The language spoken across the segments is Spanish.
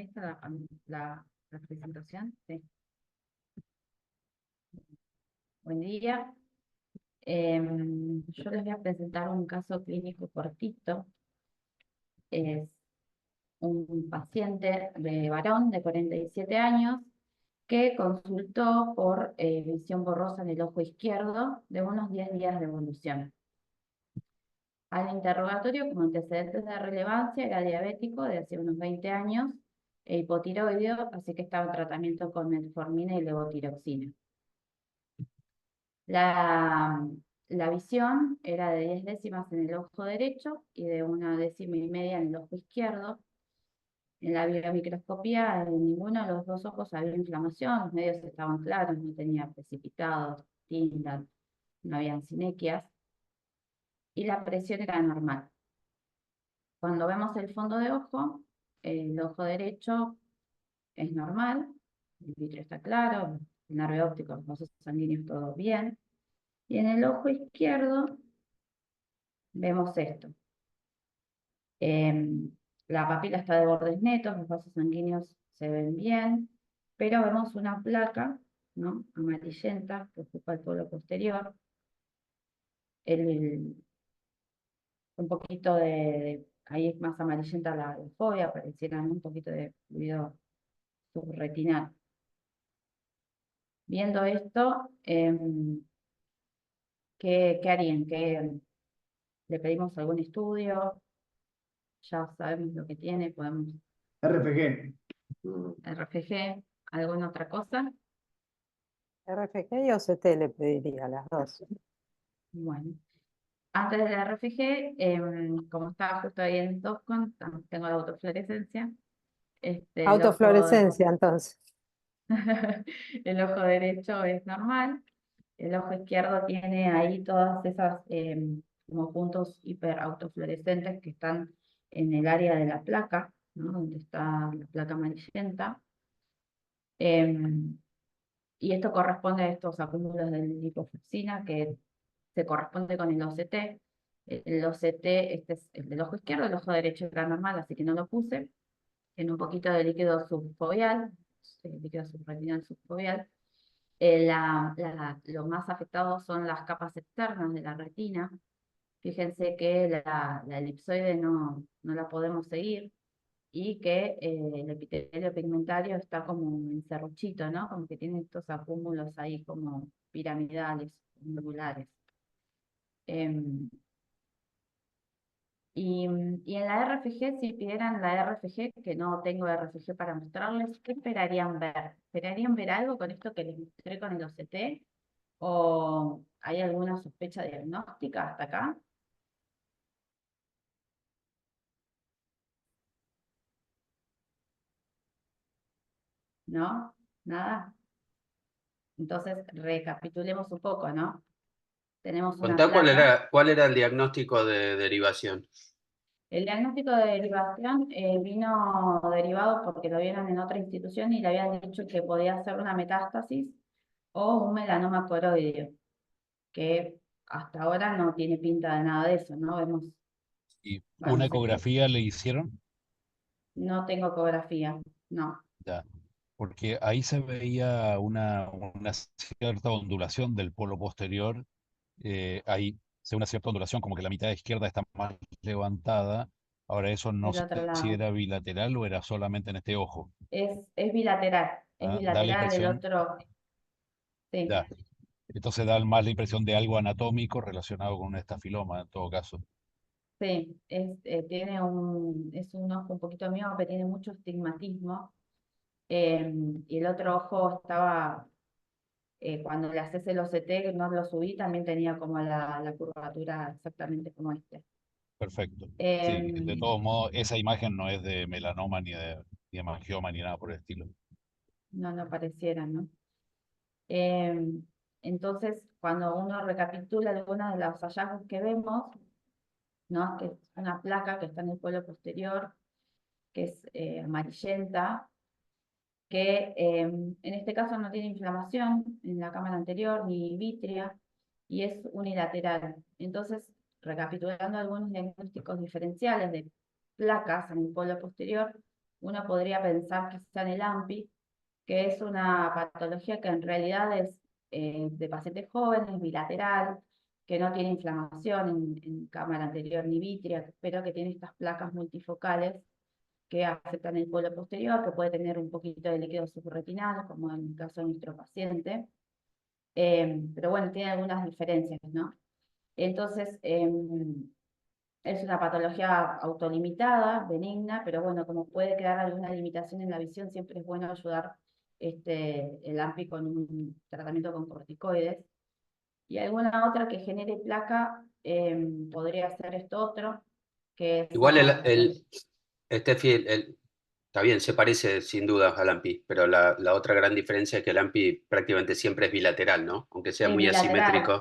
Ahí está la presentación. Sí. Buen día. Yo les voy a presentar un caso clínico cortito. Es un paciente de varón de 47 años que consultó por visión borrosa en el ojo izquierdo de unos 10 días de evolución. Al interrogatorio, como antecedentes de relevancia, era diabético de hace unos 20 años e hipotiroideo, así que estaba en tratamiento con metformina y levotiroxina. La visión era de 10 décimas en el ojo derecho y de 1,5 décimas en el ojo izquierdo. En la biomicroscopía, en ninguno de los dos ojos había inflamación, los medios estaban claros, no tenía precipitados, tintas, no habían sinequias, y la presión era normal. Cuando vemos el fondo de ojo, el ojo derecho es normal, el vitrio está claro, el nervio óptico, los vasos sanguíneos, todo bien. Y en el ojo izquierdo vemos esto. La papila está de bordes netos, los vasos sanguíneos se ven bien, pero vemos una placa, ¿no?, amarillenta que ocupa el polo posterior. Un poquito ahí es más amarillenta la fobia, pareciera un poquito de fluido subretinal. Viendo esto, ¿qué harían? ¿Le pedimos algún estudio? Ya sabemos lo que tiene, podemos RFG. RFG, ¿alguna otra cosa? RFG y OCT le pediría las dos. Bueno, antes de la RFG, como estaba justo ahí en DOFCON, tengo la autofluorescencia. Autofluorescencia, entonces. El ojo derecho es normal, el ojo izquierdo tiene ahí todas esas como puntos hiperautofluorescentes que están en el área de la placa, ¿no?, donde está la placa amarillenta. Y esto corresponde a estos acúmulos de lipofuscina que se corresponde con el OCT. El OCT, este es el del ojo izquierdo, el ojo derecho era normal, así que no lo puse. Tiene un poquito de líquido subfoveal, líquido subretinal subfoveal. Lo más afectado son las capas externas de la retina. Fíjense que la elipsoide no la podemos seguir y que el epitelio pigmentario está como en serruchito, ¿no? Como que tiene estos acúmulos ahí como piramidales, angulares. Y en la RFG, si pidieran la RFG, que no tengo RFG para mostrarles, ¿qué esperarían ver? ¿Esperarían ver algo con esto que les mostré con el OCT? ¿O hay alguna sospecha diagnóstica hasta acá? ¿No? ¿Nada? Entonces, recapitulemos un poco, ¿no? Tenemos una Contá placa. cuál era el diagnóstico de derivación. El diagnóstico de derivación vino derivado porque lo vieron en otra institución y le habían dicho que podía ser una metástasis o un melanoma coroideo, que hasta ahora no tiene pinta de nada de eso, ¿no? ¿Y Bueno, una no sé ecografía le hicieron? no tengo ecografía, no. Ya, porque ahí se veía una cierta ondulación del polo posterior. Ahí se ve una cierta ondulación, como que la mitad izquierda está más levantada. Ahora, eso no Del sé otro si lado. era bilateral o era solamente en este ojo. Es bilateral, ¿Ah? Da la el impresión, otro, sí, ya. Entonces da más la impresión de algo anatómico relacionado con un estafiloma, en todo caso. sí, es un ojo un poquito miope, tiene mucho estigmatismo, y el otro ojo estaba, cuando le haces el OCT, no lo subí, también tenía como la curvatura exactamente como este. Perfecto. Sí, de Em, todos modos, esa imagen no es de melanoma ni de hemangioma ni nada por el estilo. no pareciera, ¿no? Em, entonces, cuando uno recapitula algunos de los hallazgos que vemos, ¿no?, que es una placa que está en el polo posterior, que es amarillenta, que en este caso no tiene inflamación en la cámara anterior ni vitrea, y es unilateral. Entonces, recapitulando algunos diagnósticos diferenciales de placas en el polo posterior, uno podría pensar quizá en el AMPI, que es una patología que en realidad es de pacientes jóvenes, bilateral, que no tiene inflamación en cámara anterior ni vítrea, pero que tiene estas placas multifocales que afectan el polo posterior, que puede tener un poquito de líquido subretinal, como en el caso de nuestro paciente. Pero bueno, tiene algunas diferencias, ¿no? Entonces, es una patología autolimitada, benigna, pero bueno, como puede quedar alguna limitación en la visión, siempre es bueno ayudar el AMPI con un tratamiento con corticoides. Y alguna otra que genere placa, podría ser esto otro, que es Igual Steffi, está bien, se parece sin duda al AMPI, pero la otra gran diferencia es que el AMPI prácticamente siempre es bilateral, ¿no? Aunque sea es muy bilateral, asimétrico,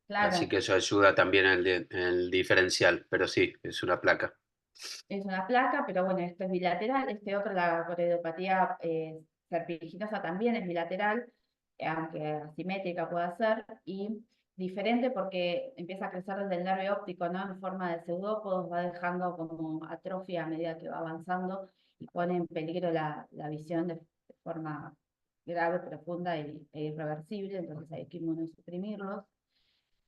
así claro. que eso ayuda también en el diferencial, pero sí, es una placa. Es una placa, pero bueno, esto es bilateral. Este otro, la coreopatía serpiginosa, también es bilateral, aunque asimétrica pueda ser, y diferente porque empieza a crecer desde el nervio óptico, ¿no? En forma de pseudópodos, va dejando como atrofia a medida que va avanzando y pone en peligro la visión de forma grave, profunda e irreversible, entonces hay que inmunosuprimirlos.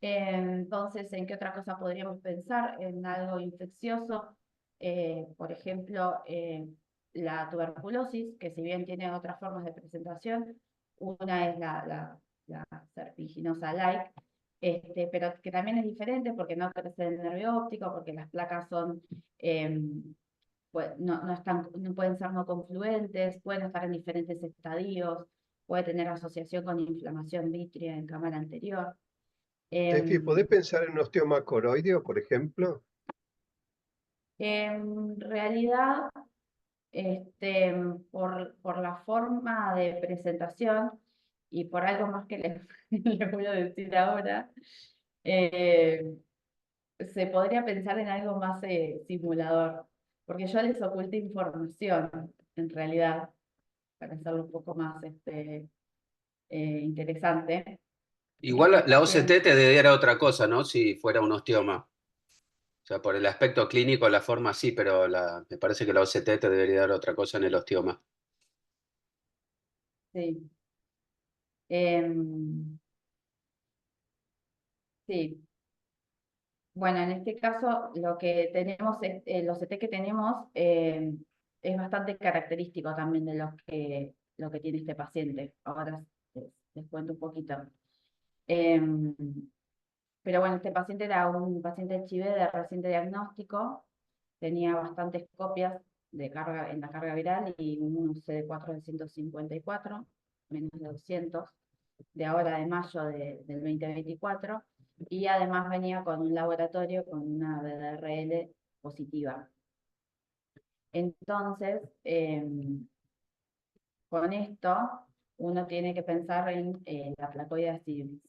Entonces, ¿en qué otra cosa podríamos pensar? En algo infeccioso, por ejemplo, la tuberculosis, que si bien tiene otras formas de presentación, una es la serpiginosa-like, pero que también es diferente porque no crece el nervio óptico, porque las placas son, no pueden ser no confluentes, pueden estar en diferentes estadios, puede tener asociación con inflamación vítrea en cámara anterior. Tefi, Em, ¿podés pensar en un osteoma coroideo, por ejemplo? En realidad, este, por la forma de presentación y por algo más que les, les voy a decir ahora, eh, se podría pensar en algo más simulador, porque yo les oculté información, en realidad, para hacerlo un poco más interesante. Igual Este la OCT paciente, te diera otra cosa, ¿no? Si fuera un osteoma. O sea, por el aspecto clínico, la forma sí, pero me parece que la OCT te debería dar otra cosa en el osteoma. sí. Em, sí, bueno, en este caso lo que tenemos, los CT que tenemos es bastante característico también de lo que tiene este paciente. Ahora les cuento un poquito. Em, pero bueno, este paciente era un paciente HIV de reciente diagnóstico, tenía bastantes copias de carga, en la carga viral y un CD4 de 154, menos de 200, de ahora de mayo del 2024, y además venía con un laboratorio con una BDRL positiva. Entonces, con esto uno tiene que pensar en la placoide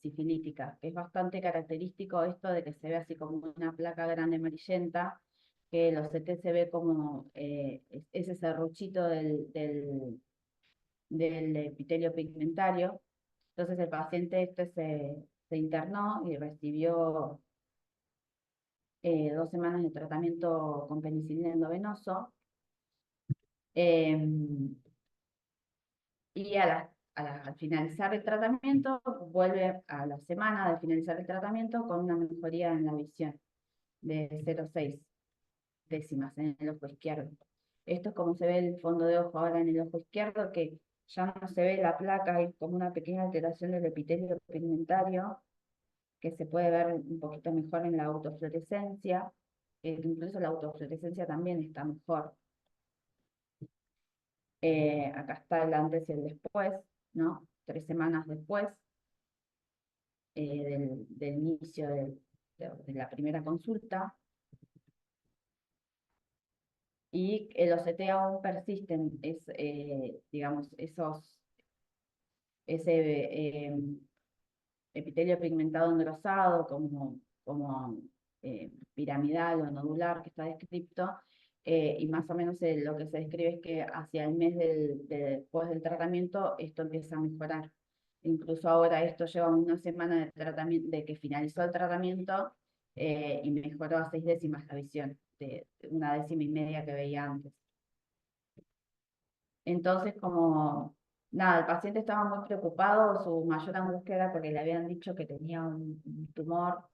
sifilítica, que es bastante característico esto de que se ve así como una placa grande amarillenta, que los CT se ve como ese serruchito del epitelio pigmentario. Entonces el paciente se internó y recibió 2 semanas de tratamiento con penicilina endovenoso. Y al finalizar el tratamiento, vuelve a la semana de finalizar el tratamiento con una mejoría en la visión de 0,6 décimas en el ojo izquierdo. Esto es como se ve el fondo de ojo ahora en el ojo izquierdo, que ya no se ve la placa, hay como una pequeña alteración del epitelio pigmentario, que se puede ver un poquito mejor en la autofluorescencia, incluso la autofluorescencia también está mejor. Acá está el antes y el después, ¿no? 3 semanas después del inicio de la primera consulta. Y los OCT aún persisten, digamos, ese epitelio pigmentado engrosado como piramidal o nodular que está descrito, y más o menos lo que se describe es que hacia el mes después del tratamiento esto empieza a mejorar. Incluso ahora esto lleva una semana de tratamiento, de que finalizó el tratamiento, y mejoró a 6 décimas la visión, de 1,5 décima que veía antes. Entonces, como, nada, el paciente estaba muy preocupado, su mayor angustia era porque le habían dicho que tenía un tumor.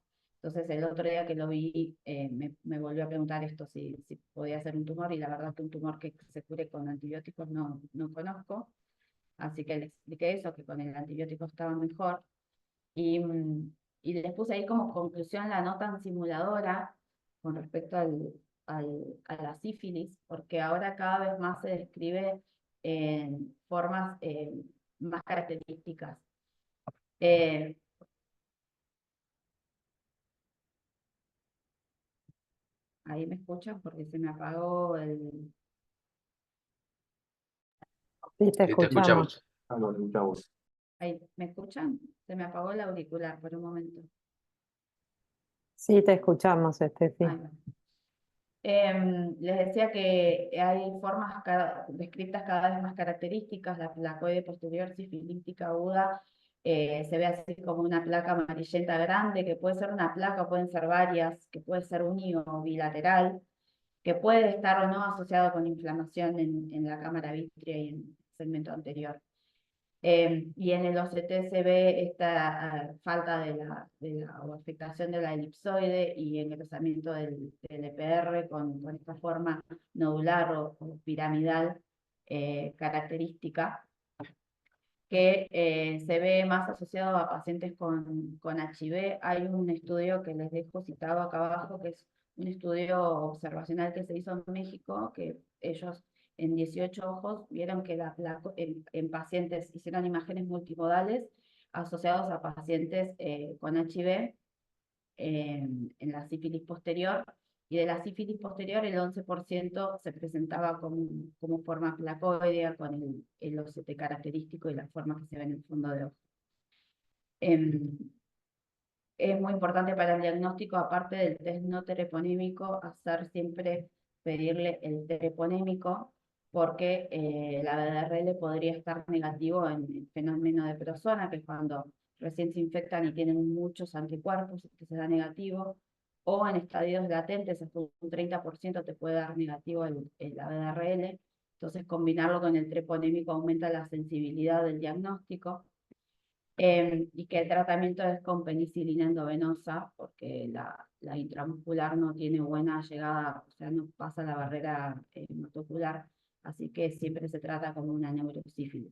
Entonces, el otro día que lo vi, me volvió a preguntar esto, si podía ser un tumor, y la verdad que un tumor que se cure con antibióticos no conozco. Así que le expliqué eso, que con el antibiótico estaba mejor. Y les puse ahí como conclusión la nota en simuladora con respecto a la sífilis, porque ahora cada vez más se describe en formas más características. Ahí me escuchan porque se me apagó el... Sí, te Sí, te escuchamos. escuchamos. Ahí, ¿me escuchan? Se me apagó el auricular por un momento. Sí, te escuchamos, Estefi. Ahí va. Les decía que hay formas descritas cada vez más características. La placoide posterior sifilítica aguda se ve así como una placa amarillenta grande, que puede ser una placa, pueden ser varias, que puede ser uni o bilateral, que puede estar o no asociado con inflamación en la cámara vítrea y en el segmento anterior. Y en el OCT se ve esta falta o afectación de la elipsoide y engrosamiento del EPR con esta forma nodular o piramidal característica, que se ve más asociado a pacientes con HIV. Hay un estudio que les dejo citado acá abajo, que es un estudio observacional que se hizo en México, que ellos en 18 ojos vieron que en pacientes hicieron imágenes multimodales asociados a pacientes con HIV en la sífilis posterior, y de la sífilis posterior el 11% se presentaba como forma placoidea con el OCT característico y la forma que se ve en el fondo de ojo. Es muy importante para el diagnóstico, aparte del test no treponémico, hacer siempre pedirle el treponémico, porque la BDRL podría estar negativo en el fenómeno de persona, que es cuando recién se infectan y tienen muchos anticuerpos, que se da negativo, o en estadios latentes, hasta un 30% te puede dar negativo la BDRL. Entonces, combinarlo con el treponémico aumenta la sensibilidad del diagnóstico. Y que el tratamiento es con penicilina endovenosa, porque la intramuscular no tiene buena llegada, o sea, no pasa la barrera hematocular, así que siempre se trata como una neurosífilis.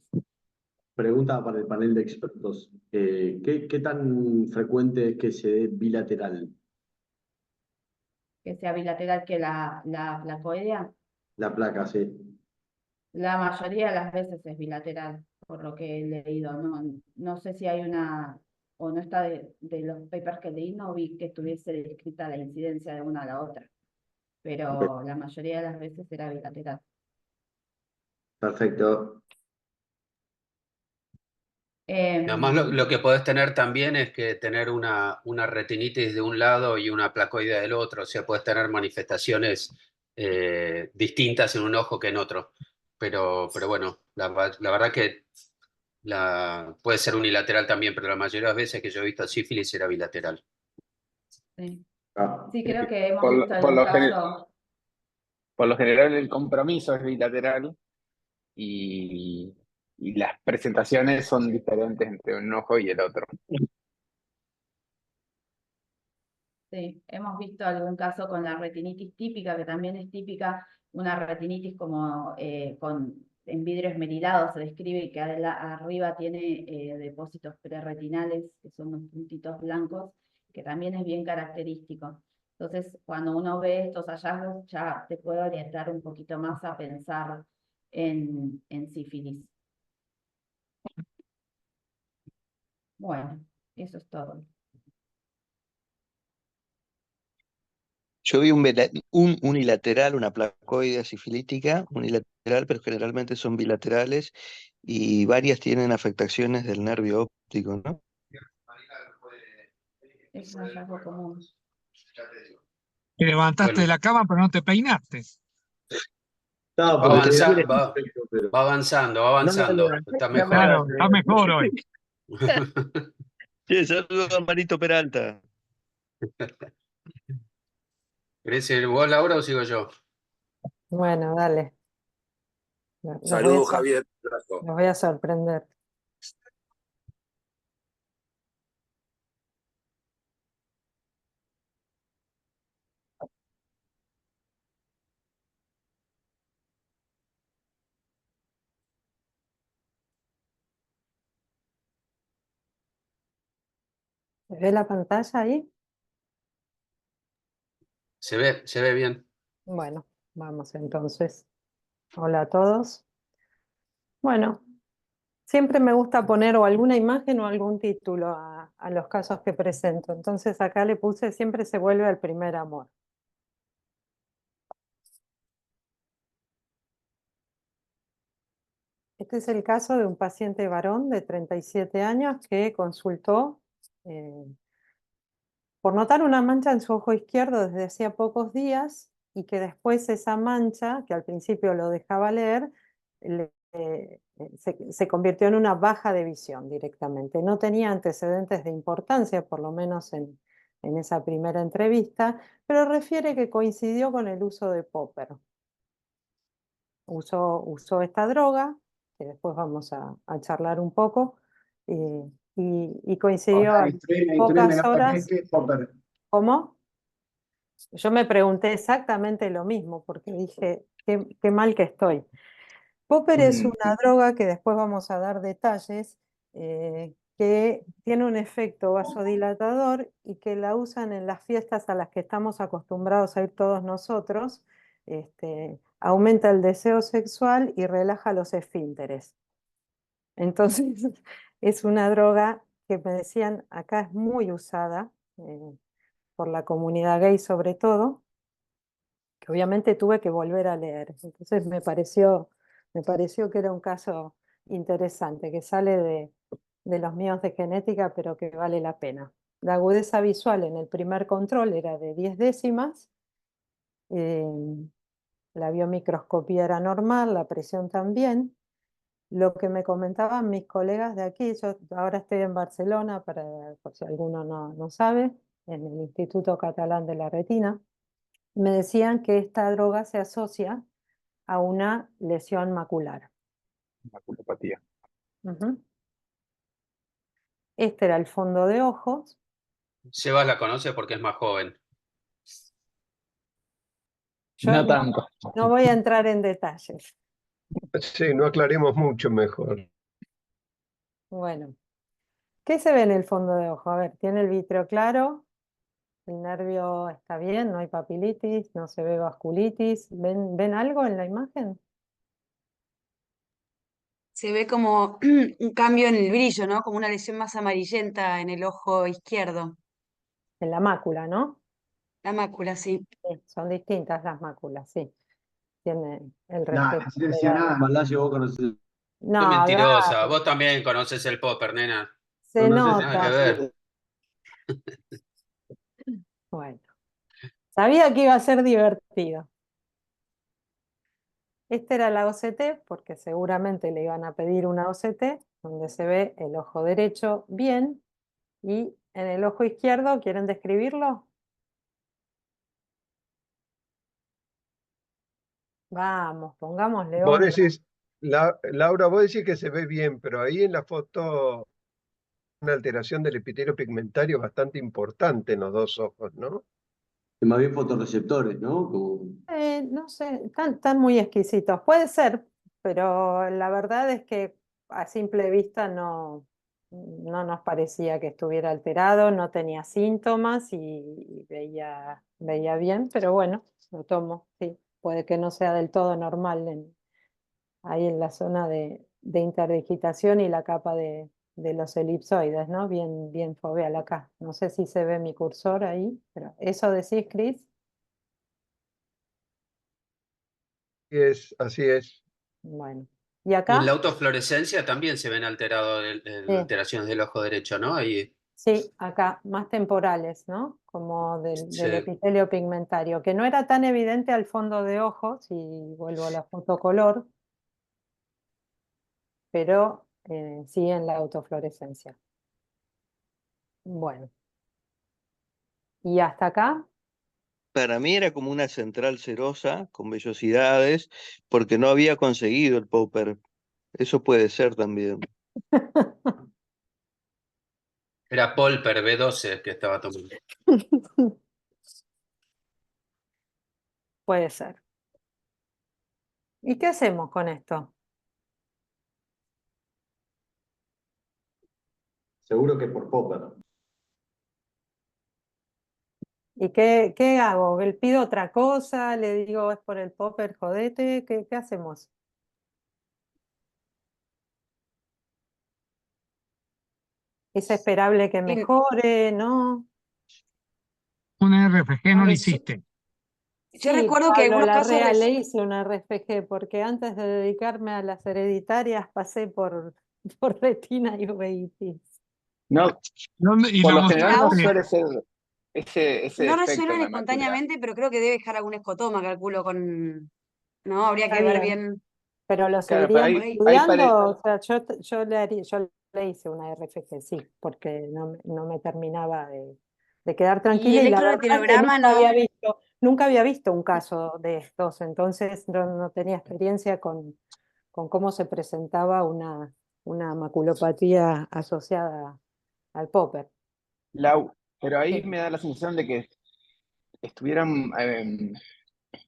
Pregunta para el panel de expertos. ¿Qué tan frecuente es que se dé bilateral? Que sea bilateral que la placoidea, La placa, sí. la mayoría de las veces es bilateral, por lo que he leído, no sé si hay o no está de los papers que leí, no vi que estuviese descrita la incidencia de una a la otra, pero la mayoría de las veces era bilateral. Perfecto. Además, lo que podés tener también es que tener una retinitis de un lado y una placoidea del otro, o sea, puedes tener manifestaciones distintas en un ojo que en otro. Pero bueno, la verdad que puede ser unilateral también, pero la mayoría de las veces que yo he visto sífilis era bilateral. Sí. Ah, Sí, creo que hemos Por, visto por algún lo caso. por lo general el compromiso es bilateral y, y las presentaciones son diferentes entre un ojo y el otro. Sí, hemos visto algún caso con la retinitis típica, que también es típica, una retinitis como en vidrio esmerilado se describe, que arriba tiene depósitos preretinales, que son unos puntitos blancos, que también es bien característico. Entonces, cuando uno ve estos hallazgos, ya te puede orientar un poquito más a pensar en sífilis. Bueno, eso es todo. Yo vi un unilateral, una placoide sifilítica unilateral, pero generalmente son bilaterales y varias tienen afectaciones del nervio óptico, ¿no? Es un hallazgo común. Te levantaste Bueno. de la cama, pero no te peinaste. No, Va porque avanzando, va avanzando. Está mejor. Claro, está mejor hoy. Che, saludos a Marito Peralta. ¿Querés ir vos, Laura, o sigo yo? Bueno, dale. Los voy a Saludos, sor- Javier. los voy a sorprender. ¿Se ve la pantalla ahí? Se ve bien. Bueno, vamos entonces. Hola a todos. Bueno, siempre me gusta poner o alguna imagen o algún título a los casos que presento. Entonces acá le puse siempre se vuelve al primer amor. Este es el caso de un paciente varón de 37 años que consultó eh, por notar una mancha en su ojo izquierdo desde hacía pocos días y que después esa mancha, que al principio lo dejaba leer, se convirtió en una baja de visión directamente. No tenía antecedentes de importancia, por lo menos en esa primera entrevista, pero refiere que coincidió con el uso de Popper. Usó esta droga, que después vamos a charlar un poco, y coincidió a pocas horas. ¿Cómo? Yo me pregunté exactamente lo mismo, porque dije, qué mal que estoy. Popper es una droga que después vamos a dar detalles, que tiene un efecto vasodilatador y que la usan en las fiestas a las que estamos acostumbrados a ir todos nosotros. Aumenta el deseo sexual y relaja los esfínteres. Entonces, es una droga que me decían acá es muy usada por la comunidad gay sobre todo, que obviamente tuve que volver a leer. Entonces me pareció que era un caso interesante, que sale de los míos de genética, pero que vale la pena. La agudeza visual en el primer control era de 10 décimas, eh, la biomicroscopía era normal, la presión también. Lo que me comentaban mis colegas de aquí, yo ahora estoy en Barcelona, por si alguno no sabe, en el Instituto Catalán de la Retina, me decían que esta droga se asocia a una lesión macular. Maculopatía. Ujú. Este era el fondo de ojos. Sebas la conoce porque es más joven. Yo No tanto. no voy a entrar en detalles. Sí, no aclaremos mucho mejor. Bueno, ¿qué se ve en el fondo de ojo? A ver, tiene el vítreo claro, el nervio está bien, no hay papilitis, no se ve vasculitis. ¿Ven algo en la imagen? Se ve como un cambio en el brillo, ¿no? Como una lesión más amarillenta en el ojo izquierdo. En la mácula, ¿no? La mácula, sí. Sí, son distintas las máculas, sí. Tiene el Nah, reflejo silencianá, pegado. Malayo, vos conocés. Qué No, mentirosa. dale, Vos también conoces el Popper, nena. se ¿Conoces? Nada que nota. ver. Bueno, sabía que iba a ser divertido. Esta era la OCT, porque seguramente le iban a pedir una OCT, donde se ve el ojo derecho bien, y en el ojo izquierdo, ¿quieren describirlo? Vamos, pongámosle Vos onda. decís, Laura, vos decís que se ve bien, pero ahí en la foto una alteración del epitelio pigmentario bastante importante en los dos ojos, ¿no? Que más bien fotorreceptores, ¿no? No sé, están muy exquisitos. Puede ser, pero la verdad es que a simple vista no nos parecía que estuviera alterado, no tenía síntomas y veía bien, pero bueno, lo tomo, sí. Puede que no sea del todo normal ahí en la zona de interdigitación y la capa de los elipsoides, ¿no? Bien foveal acá. No sé si se ve mi cursor ahí, pero ¿eso decís, Cris? Así es. Bueno. ¿Y Y en la acá? autofluorescencia también se ven Sí, alteraciones del ojo derecho, ¿no? Ahí sí, acá, más temporales, ¿no? Como del se, epitelio pigmentario, que no era tan evidente al fondo de ojos, si vuelvo a la foto color, pero sí en la autofluorescencia. Bueno, y hasta acá, para mí era como una central cerosa con vellosidades, porque no había conseguido el popper. Eso puede ser también. Era Polper B12 que estaba tomando. Puede ser. ¿Y qué hacemos con esto? Seguro que por Popper. ¿Y qué hago? ¿Le pido otra cosa? ¿Le digo es por el popper, jodete? ¿Qué hacemos? ¿Es esperable que Y- mejore? ¿No? Un RFG a no lo ver, hiciste. yo Sí, recuerdo que Pablo algunos casos Larrea le hice una RFG porque antes de dedicarme a las hereditarias pasé por retina y uveitis. No, Y por la lo general no mostraste. suele ser ese no defecto en resuelven la mácula. espontáneamente, pero creo que debe dejar algún escotoma, calculo, con... No, habría Está que ver bien, bien pero lo Claro, pero seguiríamos hay estudiando. O sea, yo le hice una RFG, sí, porque no me terminaba de quedar y tranquila y la verdad es que electroretinograma no. nunca había visto un caso de estos, entonces no tenía experiencia con cómo se presentaba una maculopatía asociada al popper. Lau, pero ahí Sí. me da la sensación de que estuvieran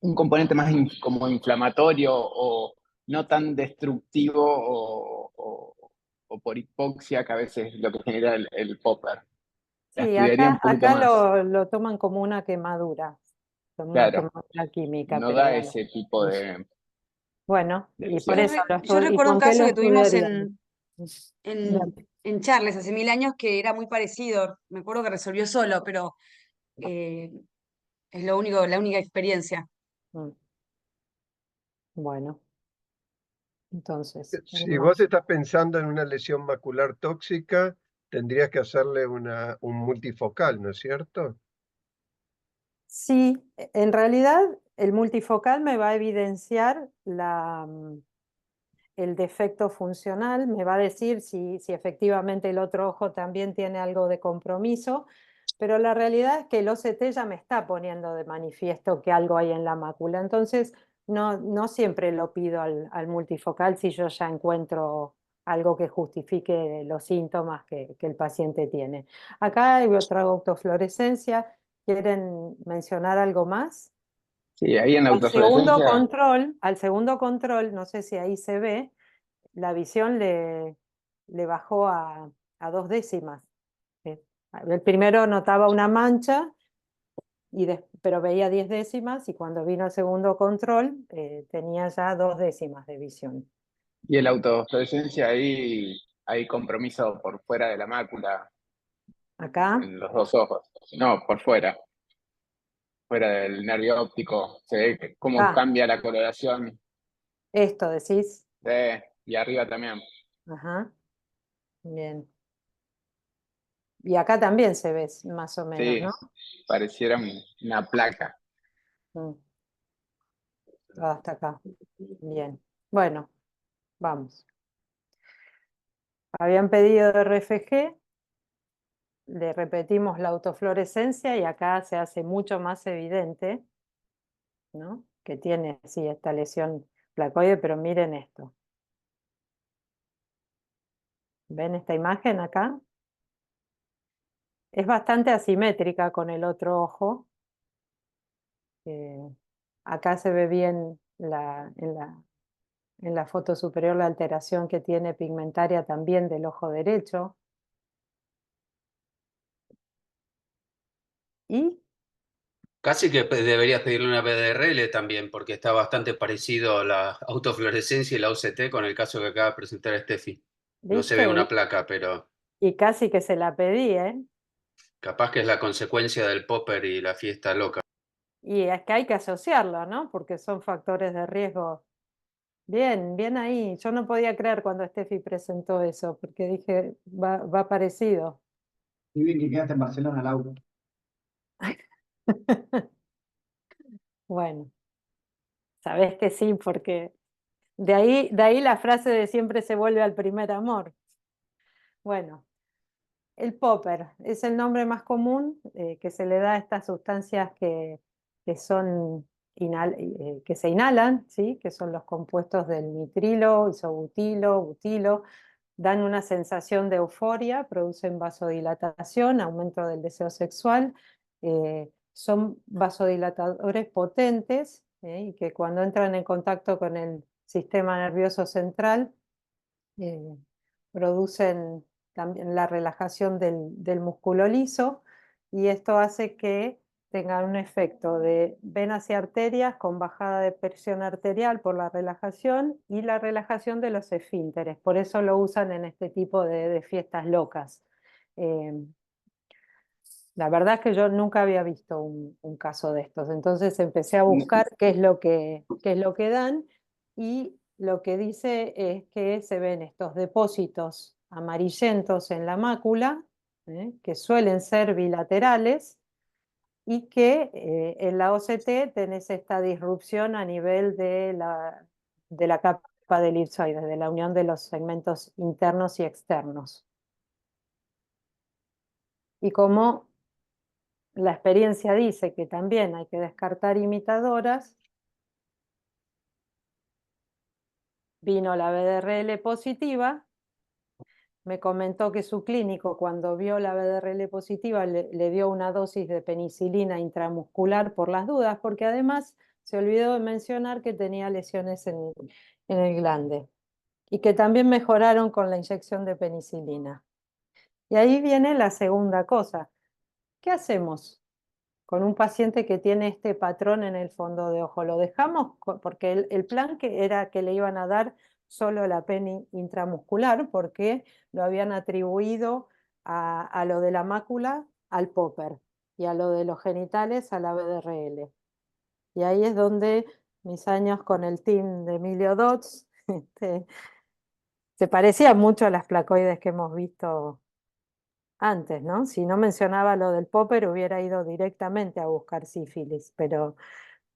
un componente más como inflamatorio o no tan destructivo o por hipoxia, que a veces es lo que genera el popper. La Sí, estudiaría un poquito acá más. lo toman como una quemadura, como una Claro, quemadura química, no pero da bueno. ese tipo Bueno, de y por lesión. eso lo Yo ¿y recuerdo un con qué caso lo que tuvimos estudiarían? Dale. en Charles hace 1000 años que era muy parecido. Me acuerdo que resolvió solo, pero eh, es lo único, la única experiencia. Mm, Bueno, entonces, Si vos estás pensando en una lesión macular tóxica, tendrías que hacerle un multifocal, ¿no es cierto? sí, en realidad el multifocal me va a evidenciar el defecto funcional, me va a decir si efectivamente el otro ojo también tiene algo de compromiso, pero la realidad es que el OCT ya me está poniendo de manifiesto que algo hay en la mácula, entonces no siempre lo pido al multifocal si yo ya encuentro algo que justifique los síntomas que el paciente tiene. Acá hay otra autofluorescencia. ¿Quieren mencionar algo más? Sí, ahí en la autofluorescencia, Al segundo control, no sé si ahí se ve, la visión le bajó a 2 décimas. El primero notaba una mancha, pero veía 10 décimas y cuando vino el segundo control tenía ya 2 décimas de visión. y en la autofluorescencia ahí hay compromiso por fuera de la mácula, Acá, en los dos ojos. No, por fuera, fuera del nervio óptico. Se ve cómo acá, cambia la coloración. esto decís. Y arriba también. Ajá, bien. Y acá también se ve más o menos, Sí, ¿no? pareciera una placa. Mm, hasta acá. Bien. Bueno, vamos. Habían pedido RFG, le repetimos la autofluorescencia y acá se hace mucho más evidente, ¿no? Que tiene, sí, esta lesión placoide, pero miren esto. ¿Ven esta imagen acá? Es bastante asimétrica con el otro ojo. Acá se ve bien en la foto superior la alteración que tiene pigmentaria también del ojo derecho. Y Casi que deberías pedirle una PDRL también, porque está bastante parecido la autofluorescencia y la OCT con el caso que acaba de presentar Steffi. No se ve ¿viste? una placa, pero Y casi que se la pedí, ¿eh? capaz que es la consecuencia del popper y la fiesta loca. Y es que hay que asociarlo, ¿no? Porque son factores de riesgo. Bien, bien ahí. Yo no podía creer cuando Steffi presentó eso, porque dije, va parecido. Y bien que quedaste en Barcelona, Laura. Bueno, sabés que sí, porque de ahí la frase de siempre se vuelve al primer amor. Bueno, el popper es el nombre más común que se le da a estas sustancias que que que se inhalan, ¿sí? Que son los compuestos del nitrilo, isobutilo, butilo, dan una sensación de euforia, producen vasodilatación, aumento del deseo sexual, son vasodilatadores potentes, y que cuando entran en contacto con el sistema nervioso central, eh, producen también la relajación del músculo liso, y esto hace que tengan un efecto de venas y arterias con bajada de presión arterial por la relajación y la relajación de los esfínteres. Por eso lo usan en este tipo de fiestas locas. La verdad es que yo nunca había visto un caso de estos, entonces empecé a buscar qué es lo que dan, y lo que dice es que se ven estos depósitos amarillentos en la mácula, que suelen ser bilaterales, y que en la OCT tenés esta disrupción a nivel de la capa del elipsoide, de la unión de los segmentos internos y externos. Y como la experiencia dice que también hay que descartar imitadoras, vino la BDRL positiva, me comentó que su clínico, cuando vio la BDRL positiva, le dio una dosis de penicilina intramuscular por las dudas, porque además se olvidó de mencionar que tenía lesiones en el glande, y que también mejoraron con la inyección de penicilina. Y ahí viene la segunda cosa. ¿Qué hacemos con un paciente que tiene este patrón en el fondo de ojo? ¿Lo dejamos? Porque el plan era que le iban a dar solo la peni intramuscular, porque lo habían atribuido a lo de la mácula al popper, y a lo de los genitales a la BDRL. Y ahí es donde mis años con el team de Emilio Dodds se parecían mucho a las placoides que hemos visto antes, ¿no? Si no mencionaba lo del popper, hubiera ido directamente a buscar sífilis, pero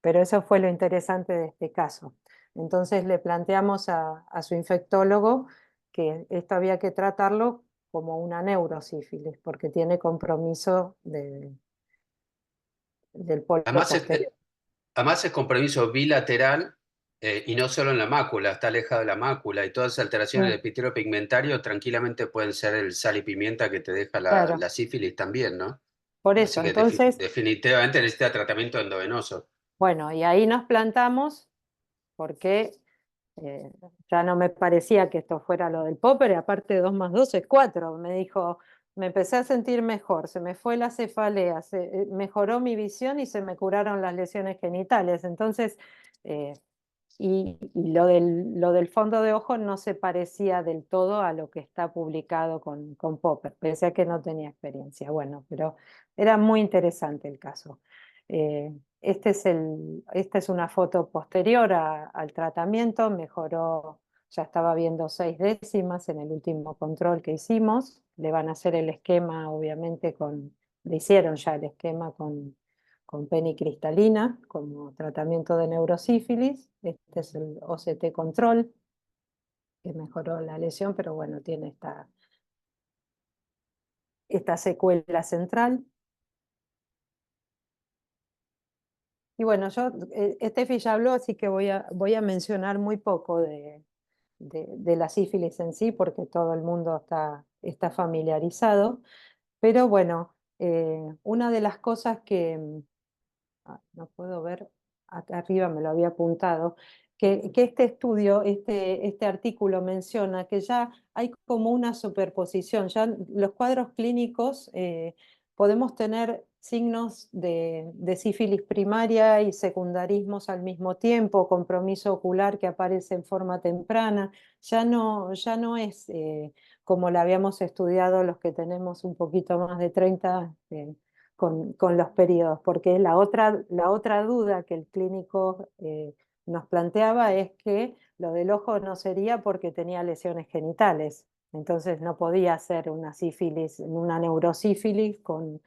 eso fue lo interesante de este caso. Entonces le planteamos a su infectólogo que esto había que tratarlo como una neurosífilis, porque tiene compromiso del polo posterior. Además es compromiso bilateral, y no solo en la mácula, está alejado de la mácula, y todas las alteraciones del epitelio pigmentario tranquilamente pueden ser el sal y pimienta que te deja Claro. la sífilis también, ¿no? Por Así eso, que entonces, definitivamente necesita tratamiento endovenoso. bueno, y ahí nos plantamos, porque ya no me parecía que esto fuera lo del popper, y aparte 2 más 2 es 4. Me dijo, me empecé a sentir mejor, se me fue la cefalea, mejoró mi visión y se me curaron las lesiones genitales. Entonces, y lo del fondo de ojo no se parecía del todo a lo que está publicado con popper, pese a que no tenía experiencia. Bueno, pero era muy interesante el caso. Esta es una foto posterior al tratamiento, mejoró, ya estaba viendo 6 décimas en el último control que hicimos. Le van a hacer el esquema, obviamente, le hicieron ya el esquema con penicristalina como tratamiento de neurosífilis. Este es el OCT control, que mejoró la lesión, pero bueno, tiene esta secuela central. Y bueno, Steffi ya habló, así que voy a mencionar muy poco de la sífilis en sí, porque todo el mundo está familiarizado. Pero bueno, una de las cosas que, no puedo ver, acá arriba me lo había apuntado, que este estudio, este artículo menciona que ya hay como una superposición, ya los cuadros clínicos, podemos tener signos de sífilis primaria y secundarismos al mismo tiempo, compromiso ocular que aparece en forma temprana, ya no es como la habíamos estudiado los que tenemos un poquito más de 30, con los periodos, porque la otra duda que el clínico nos planteaba es que lo del ojo no sería porque tenía lesiones genitales, entonces no podía ser una sífilis, una neurosífilis con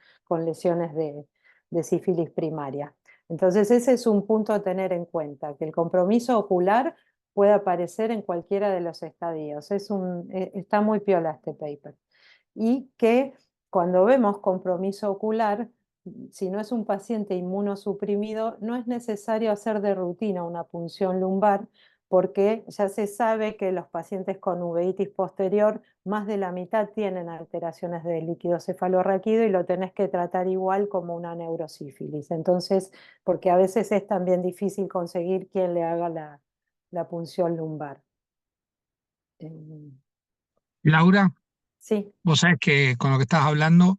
lesiones de sífilis primaria. Entonces ese es un punto a tener en cuenta, que el compromiso ocular puede aparecer en cualquiera de los estadios. Está muy piola este paper. Y que cuando vemos compromiso ocular, si no es un paciente inmunosuprimido, no es necesario hacer de rutina una punción lumbar, porque ya se sabe que los pacientes con uveitis posterior, más de la mitad tienen alteraciones del líquido cefalorraquídeo y lo tenés que tratar igual como una neurosífilis. Entonces, porque a veces es también difícil conseguir quien le haga la punción lumbar. Laura, Sí. vos sabés que con lo que estás hablando,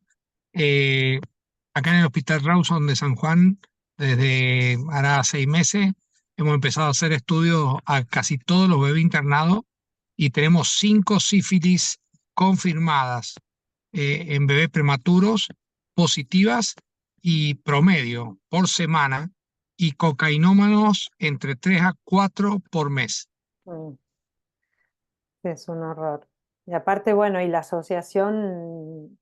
acá en el Hospital Rawson de San Juan, desde hará 6 meses, hemos empezado a hacer estudios a casi todos los bebés internados y tenemos 5 sífilis confirmadas en bebés prematuros, positivas y promedio por semana, y cocainómanos entre 3 a 4 por mes. Es un horror. Y aparte, bueno, y la asociación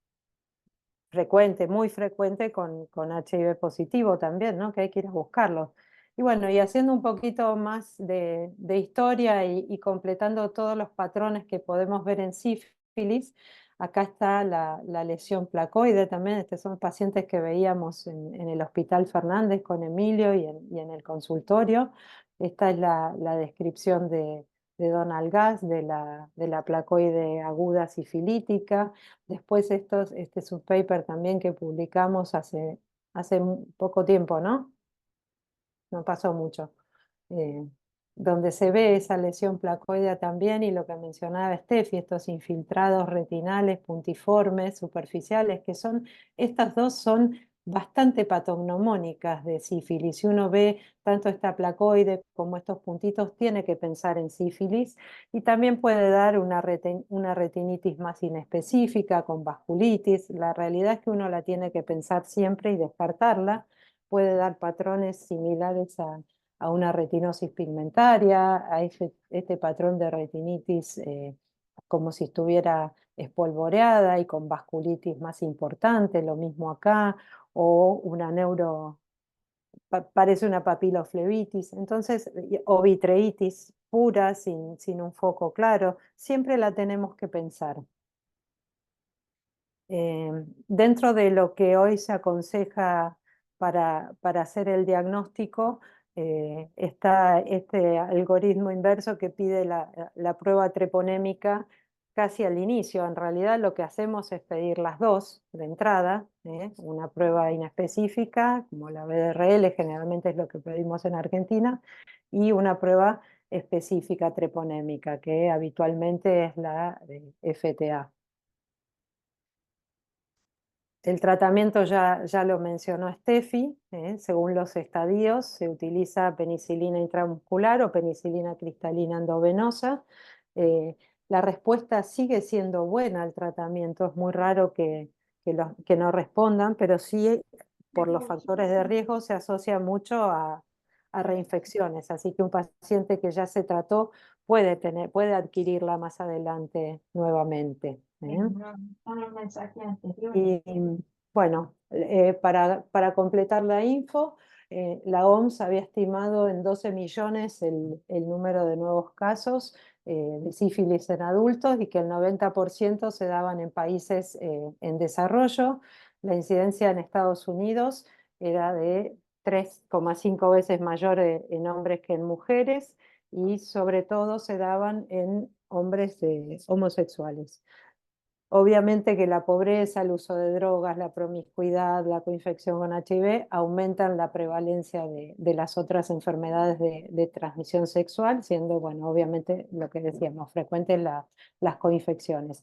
frecuente, muy frecuente con HIV positivo también, ¿no? Que hay que ir a buscarlo. Y bueno, y haciendo un poquito más de historia y completando todos los patrones que podemos ver en sífilis, acá está la lesión placoide también. Estos son pacientes que veíamos en el Hospital Fernández con Emilio y en el consultorio. Esta es la descripción de Donald Gass, de la placoide aguda sifilítica. Después este es un paper también que publicamos hace poco tiempo, ¿no? No pasó mucho. eh, donde se ve esa lesión placoidea también y lo que mencionaba Steffi, estos infiltrados retinales puntiformes, superficiales, estas dos son bastante patognomónicas de sífilis. Si uno ve tanto esta placoide como estos puntitos, tiene que pensar en sífilis y también puede dar una retinitis más inespecífica con vasculitis. La realidad es que uno la tiene que pensar siempre y descartarla. Puede dar patrones similares a una retinosis pigmentaria, a este patrón de retinitis como si estuviera espolvoreada y con vasculitis más importante, lo mismo acá, o una parece una papiloflebitis, entonces, o vitreitis pura, sin un foco claro, siempre la tenemos que pensar. Dentro de lo que hoy se aconseja para hacer el diagnóstico, está este algoritmo inverso que pide la prueba treponémica casi al inicio. En realidad lo que hacemos es pedir las dos de entrada, una prueba inespecífica, como la BDRL, generalmente es lo que pedimos en Argentina, y una prueba específica treponémica, que habitualmente es la FTA. El tratamiento ya lo mencionó Steffi, según los estadios se utiliza penicilina intramuscular o penicilina cristalina endovenosa. La respuesta sigue siendo buena al tratamiento, es muy raro que no respondan, pero sí por los factores de riesgo se asocia mucho a reinfecciones, así que un paciente que ya se trató puede adquirirla más adelante nuevamente. Y bueno, para completar la info, la OMS había estimado en 12 millones el número de nuevos casos de sífilis en adultos y que el 90% se daban en países en desarrollo. La incidencia en Estados Unidos era de 3,5 veces mayor en hombres que en mujeres y sobre todo se daban en hombres homosexuales. Obviamente que la pobreza, el uso de drogas, la promiscuidad, la coinfección con HIV aumentan la prevalencia de las otras enfermedades de transmisión sexual, siendo, bueno, obviamente lo que decíamos, frecuentes las coinfecciones.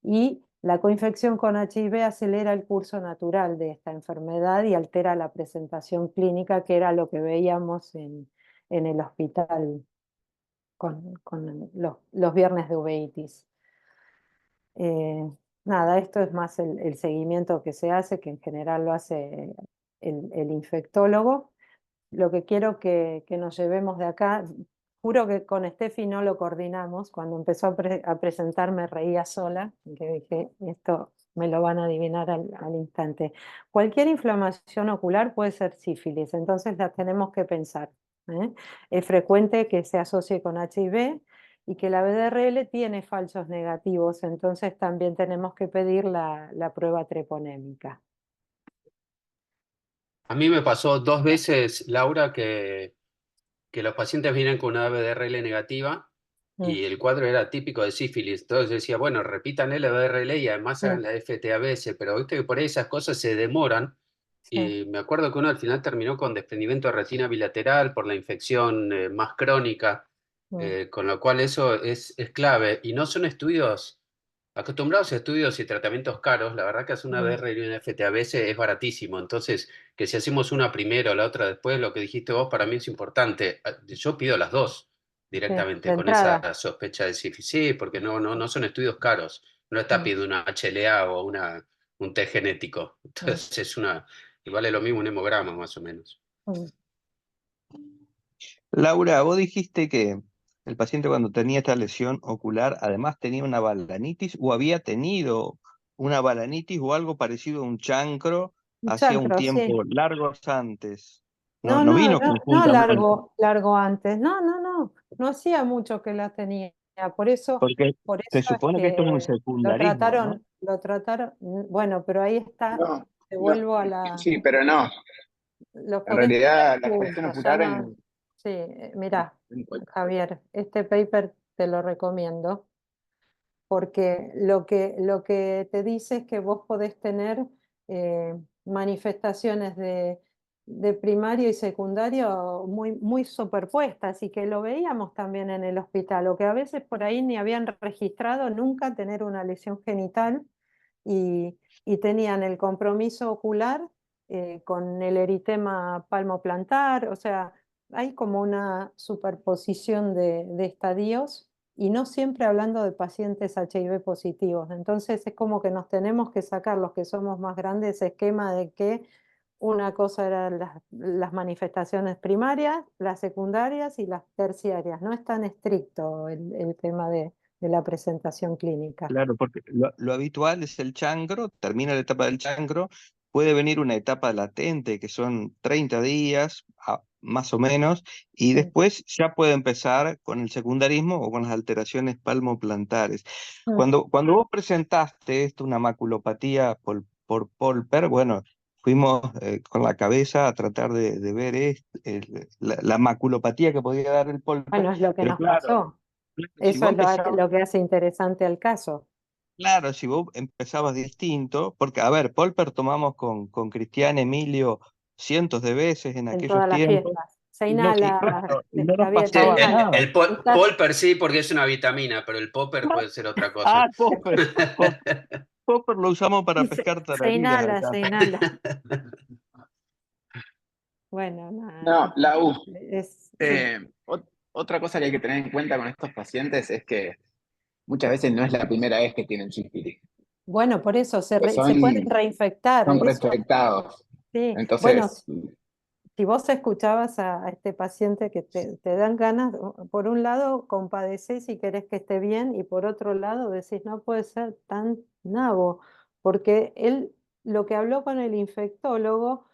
Y la coinfección con HIV acelera el curso natural de esta enfermedad y altera la presentación clínica, que era lo que veíamos en el hospital con los viernes de uveitis. Nada, esto es más el seguimiento que se hace, que en general lo hace el infectólogo. Lo que quiero que nos llevemos de acá, juro que con Steffi no lo coordinamos, cuando empezó a presentar me reía sola, que dije, esto me lo van a adivinar al instante. Cualquier inflamación ocular puede ser sífilis, entonces la tenemos que pensar. Es frecuente que se asocie con HIV, y que la BDRL tiene falsos negativos, entonces también tenemos que pedir la prueba treponémica. A mí me pasó 2 veces, Laura, que los pacientes vienen con una BDRL negativa y el cuadro era típico de sífilis. Entonces decía, bueno, repitan el BDRL y además hagan la FTABS, pero viste que por ahí esas cosas se demoran. Y me acuerdo que uno al final terminó con desprendimiento de retina bilateral por la infección más crónica, con lo cual eso es clave. Y no son estudios acostumbrados a estudios y tratamientos caros. La verdad que hacer una BR y una FTABS es baratísimo. Entonces, que si hacemos una primero, la otra después, lo que dijiste vos para mí es importante. Yo pido las dos directamente de con entrada. esa sospecha de sífilis. Sí, porque no son estudios caros. No está pidiendo una HLA o un test genético. Entonces es y vale lo mismo un hemograma más o menos. Laura, vos dijiste que el paciente cuando tenía esta lesión ocular además tenía una balanitis o había tenido una balanitis o algo parecido a un chancro hacía un Chancro, sí. tiempo largos antes. No, No vino conjuntamente. largo antes. No hacía mucho que la tenía. Por eso Porque se es supone que esto es un que secundarismo, ¿no? lo trataron, bueno, pero ahí está, No, te no, vuelvo a la, sí, pero no. los En podés tener realidad, la juntos, gestión ya ocular no, sí, mirá, Javier, este paper te lo recomiendo, porque lo que te dice es que vos podés tener manifestaciones de primario y secundario muy superpuestas y que lo veíamos también en el hospital, o que a veces por ahí ni habían registrado nunca tener una lesión genital y tenían el compromiso ocular con el eritema palmoplantar, o sea, hay como una superposición de estadios y no siempre hablando de pacientes HIV positivos. Entonces es como que nos tenemos que sacar los que somos más grandes ese esquema de que una cosa eran las manifestaciones primarias, las secundarias y las terciarias. No es tan estricto el tema de la presentación clínica. Claro, porque lo habitual es el chancro, termina la etapa del chancro, puede venir una etapa latente que son 30 días, más o menos, y después ya puede empezar con el secundarismo o con las alteraciones palmoplantares. Cuando vos presentaste esto, una maculopatía por Polper, bueno, fuimos con la cabeza a tratar de ver la maculopatía que podía dar el Polper. Bueno, es lo que pero nos claro, pasó. si Eso vos es lo que hace interesante al caso. Claro, si vos empezabas distinto, porque a ver, Polper tomamos con Cristian Emilio cientos de veces en En aquellos todas las tiempos, fiestas. Se y inhala, no nos Javier, se pasaba inhala. nada. Polper sí, porque es una vitamina, pero el popper puede ser otra cosa. Popper lo usamos para pescar tarariras acá. Se inhala. Bueno, nada. No, Lau, Sí. otra cosa que hay que tener en cuenta con estos pacientes es que muchas veces no es la primera vez que tienen sífilis. Bueno, por eso se Son, pueden reinfectar. son Eso, reinfectados. sí. Bueno, Entonces, si vos escuchabas a este paciente que te dan ganas, por un lado compadecés y querés que esté bien, y por otro lado decís, no puede ser tan nabo, porque él lo que habló con el infectólogo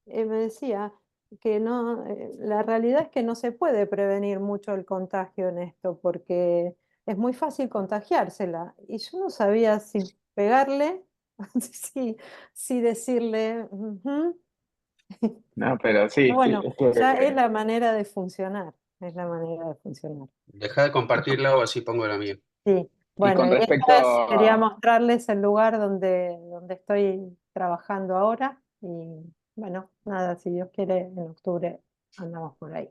me decía que no, la realidad es que no se puede prevenir mucho el contagio en esto, porque es muy fácil contagiársela, y yo no sabía si pegarle, si decirle, "Ujú". no, pero sí, Bueno, es que ya es la manera de funcionar, es la manera de funcionar. Deja de compartirla o así pongo la mía. Sí, y bueno, con y respecto quería a, mostrarles el lugar donde estoy trabajando ahora y bueno, nada, si Dios quiere, en octubre andamos por ahí.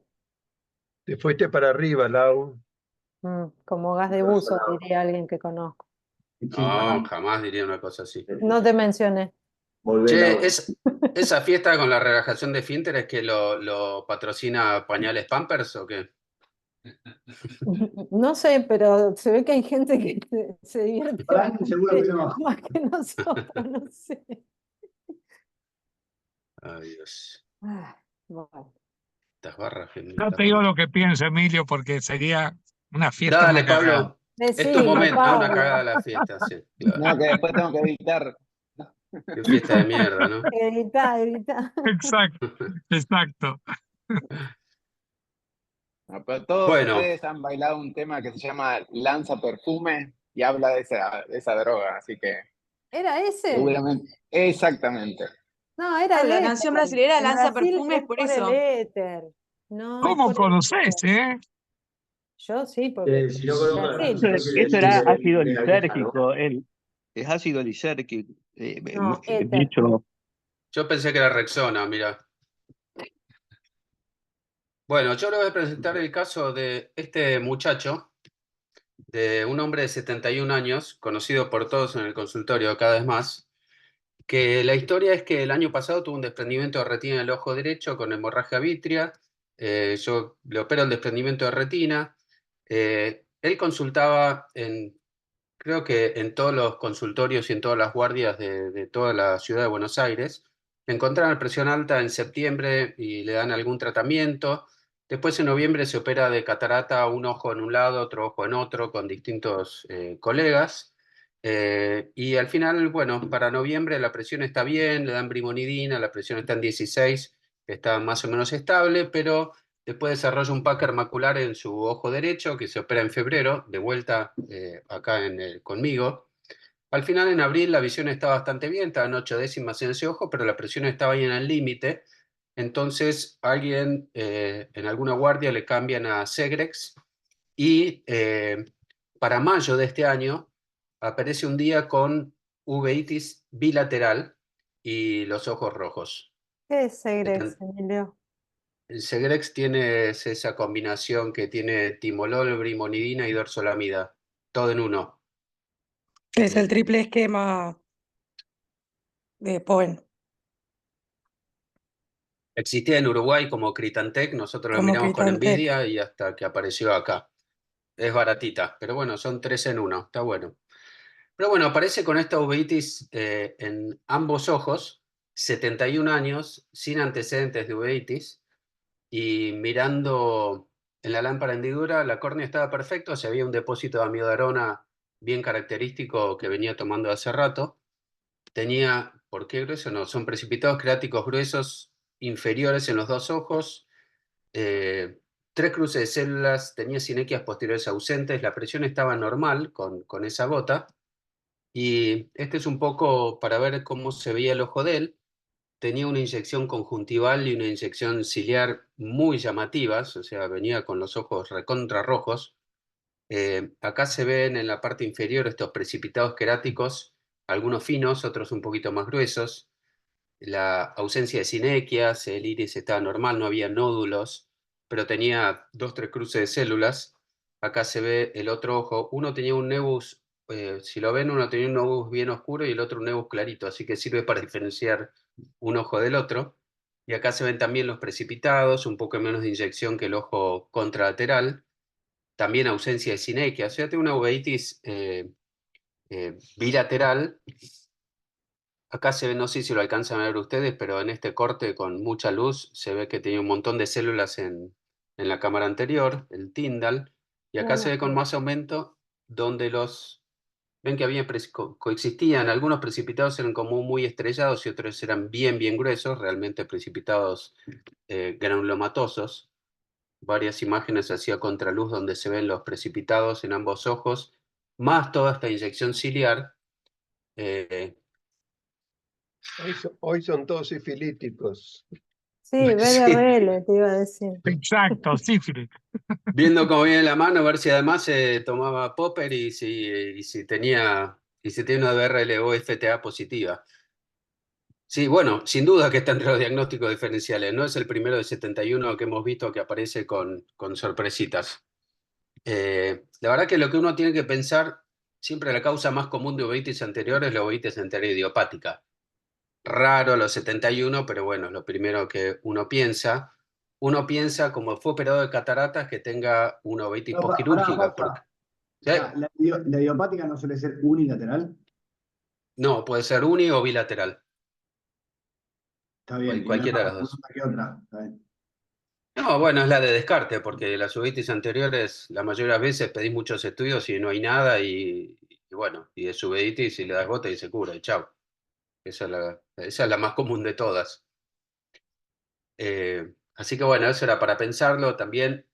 Te fuiste para arriba, Lau. Como gas de buzo, diría alguien que conozco. No, jamás diría una cosa así. No te mencioné. Che, ¿esa fiesta con la relajación de esfínter es que lo patrocina Pañales Pampers o qué? No sé, pero se ve que hay gente que se divierte Seguro que no. más que nosotros, no sé. Ay, Dios. Bueno. Estas barras que No te digo lo que pienso, Emilio, porque sería una fiesta, Dale, una cagada. Pablo. Es tu Decilo, momento. Una Pablo. cagada la fiesta, sí. Claro. no, que después tengo que editar. Qué fiesta de mierda, ¿no? Evita. Exacto. No, pero todos Bueno, ustedes han bailado un tema que se llama Lanza Perfume y habla de esa droga, así que ¿Era ese? seguramente, exactamente. No, era Claro, el la éter. canción brasilera En lanza Brasil perfumes es por por el eso. éter. No, es ¿Cómo por el conocés, éter. Yo sí, porque Si no conozco la Brasil. canción que Eso era decís ácido de la vieja, ¿no? lisérgico, es ácido lisérgico. No, De éter. hecho, Yo pensé que era Rexona, mira. Bueno, yo le voy a presentar el caso de este muchacho, de un hombre de 71 años, conocido por todos en el consultorio cada vez más, que la historia es que el año pasado tuvo un desprendimiento de retina del ojo derecho con hemorragia vítrea. Yo le opero el desprendimiento de retina. Él consultaba creo que en todos los consultorios y en todas las guardias de toda la ciudad de Buenos Aires. Le encontraron presión alta en septiembre y le dan algún tratamiento. Después en noviembre se opera de catarata, un ojo en un lado, otro ojo en otro, con distintos colegas. Y al final, bueno, para noviembre la presión está bien, le dan brimonidina, la presión está en 16, está más o menos estable, pero después desarrolla un Packer macular en su ojo derecho que se opera en febrero, de vuelta acá conmigo. Al final, en abril, la visión está bastante bien, estaba en 8 décimas en ese ojo, pero la presión estaba ahí en el límite. Entonces, alguien en alguna guardia le cambian a Segrex y para mayo de este año aparece un día con uveitis bilateral y los ojos rojos. ¿Qué es Segrex, Emilio? El Segrex tiene esa combinación que tiene timolol, brimonidina y dorzolamida, todo en uno. Es el triple esquema de Poen, Existía en Uruguay como Critantec, nosotros lo como miramos con Critantec. envidia y hasta que apareció acá. Es baratita, pero bueno, son 3 en 1, está bueno. Pero bueno, aparece con esta uveitis en ambos ojos, 71 años, sin antecedentes de uveitis, y mirando en la lámpara hendidura, la córnea estaba perfecta, o sea, había un depósito de amiodarona bien característico que venía tomando hace rato. Tenía, ¿por qué grueso? No, son precipitados creáticos gruesos inferiores en los dos ojos, 3 cruces de células, tenía sinequias posteriores ausentes, la presión estaba normal con esa gota, y este es un poco para ver cómo se veía el ojo de él. Tenía una inyección conjuntival y una inyección ciliar muy llamativas, o sea, venía con los ojos recontra rojos. Acá se ven en la parte inferior estos precipitados queráticos, algunos finos, otros un poquito más gruesos. La ausencia de sinequias, el iris estaba normal, no había nódulos, pero tenía 2, 3 cruces de células. Acá se ve el otro ojo. Uno tenía un nebus, si lo ven, uno tenía un nebus bien oscuro y el otro un nebus clarito, así que sirve para diferenciar un ojo del otro. Y acá se ven también los precipitados, un poco menos de inyección que el ojo contralateral. También ausencia de sinequias. O sea, tengo una uveitis bilateral. Acá se ve, no sé si lo alcanzan a ver ustedes, pero en este corte con mucha luz se ve que tenía un montón de células en la cámara anterior, el Tyndall, y acá se ve con más aumento donde ven que había coexistían, algunos precipitados eran como muy estrellados y otros eran bien, bien gruesos, realmente precipitados granulomatosos. Varias imágenes hacia contraluz donde se ven los precipitados en ambos ojos, más toda esta inyección ciliar. Hoy son todos sifilíticos. Sí, Sí. BDRL, te iba a decir. Exacto, sífilis. Viendo cómo viene la mano, a ver si además se tomaba Popper y si tenía una BRL o FTA positiva. Sí, bueno, sin duda que está entre los diagnósticos diferenciales. No es el primero de 71 que hemos visto que aparece con sorpresitas. La verdad que lo que uno tiene que pensar, siempre la causa más común de uveitis anterior es la uveitis anterior idiopática. Raro a los 71, pero bueno, es lo primero que uno piensa. Uno piensa, como fue operado de cataratas, que tenga una uveitis No, posquirúrgica. Porque, ¿sí? La idiopática no suele ser unilateral. No, puede ser uni o bilateral. Está bien, y no es Cualquiera de más las dos. profunda que otra. Está bien. No, bueno, es la de descarte, porque las uveitis anteriores, la mayoría de las veces pedís muchos estudios y no hay nada, y bueno, y es uveitis y le das gota y se cura, y chau. Esa es la más común de todas. Así que bueno, eso era para pensarlo. También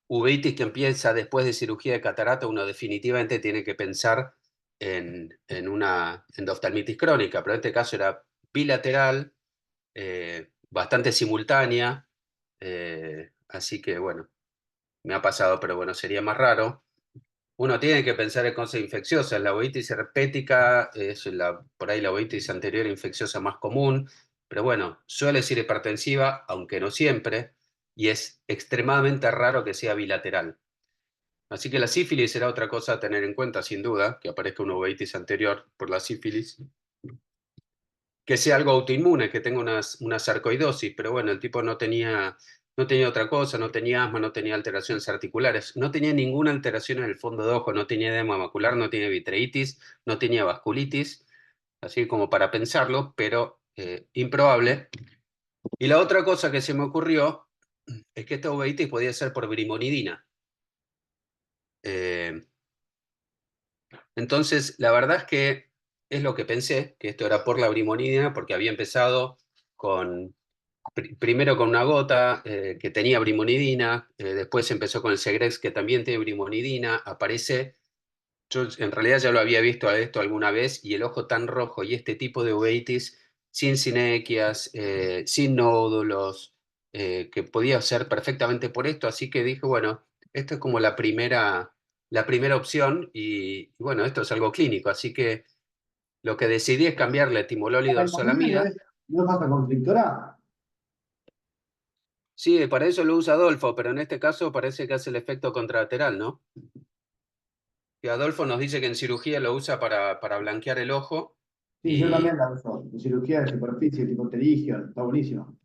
uveitis que empieza después de cirugía de catarata, uno definitivamente tiene que pensar en una endoftalmitis crónica, pero en este caso era bilateral, bastante simultánea, así que bueno, me ha pasado, pero bueno, sería más raro. Uno tiene que pensar en cosas infecciosas. La uveitis herpética es por ahí la uveitis anterior infecciosa más común, pero bueno, suele ser hipertensiva, aunque no siempre, y es extremadamente raro que sea bilateral. Así que la sífilis será otra cosa a tener en cuenta, sin duda, que aparezca una uveitis anterior por la sífilis. Que sea algo autoinmune, que tenga una sarcoidosis, pero bueno, el tipo no tenía otra cosa, no tenía asma, no tenía alteraciones articulares, no tenía ninguna alteración en el fondo de ojo, no tenía edema macular, no tenía vitreitis, no tenía vasculitis, así como para pensarlo, pero improbable. Y la otra cosa que se me ocurrió es que esta uveitis podía ser por brimonidina. Entonces, la verdad es que es lo que pensé, que esto era por la brimonidina, porque había empezado primero con una gota que tenía brimonidina, después empezó con el Segrex que también tiene brimonidina, yo en realidad ya lo había visto a esto alguna vez, y el ojo tan rojo y este tipo de uveitis, sin sinequias, sin nódulos, que podía ser perfectamente por esto, así que dije, bueno, esto es como la primera opción, y bueno, esto es algo clínico, así que lo que decidí es cambiarle timolol y dorsolamida. ¿No es vasoconstrictora? Sí, para eso lo usa Adolfo, pero en este caso parece que hace el efecto contralateral, ¿no? Y Adolfo nos dice que en cirugía lo usa para blanquear el ojo. Sí, yo también la uso. En cirugía de superficie, tipo pterígio, está buenísimo.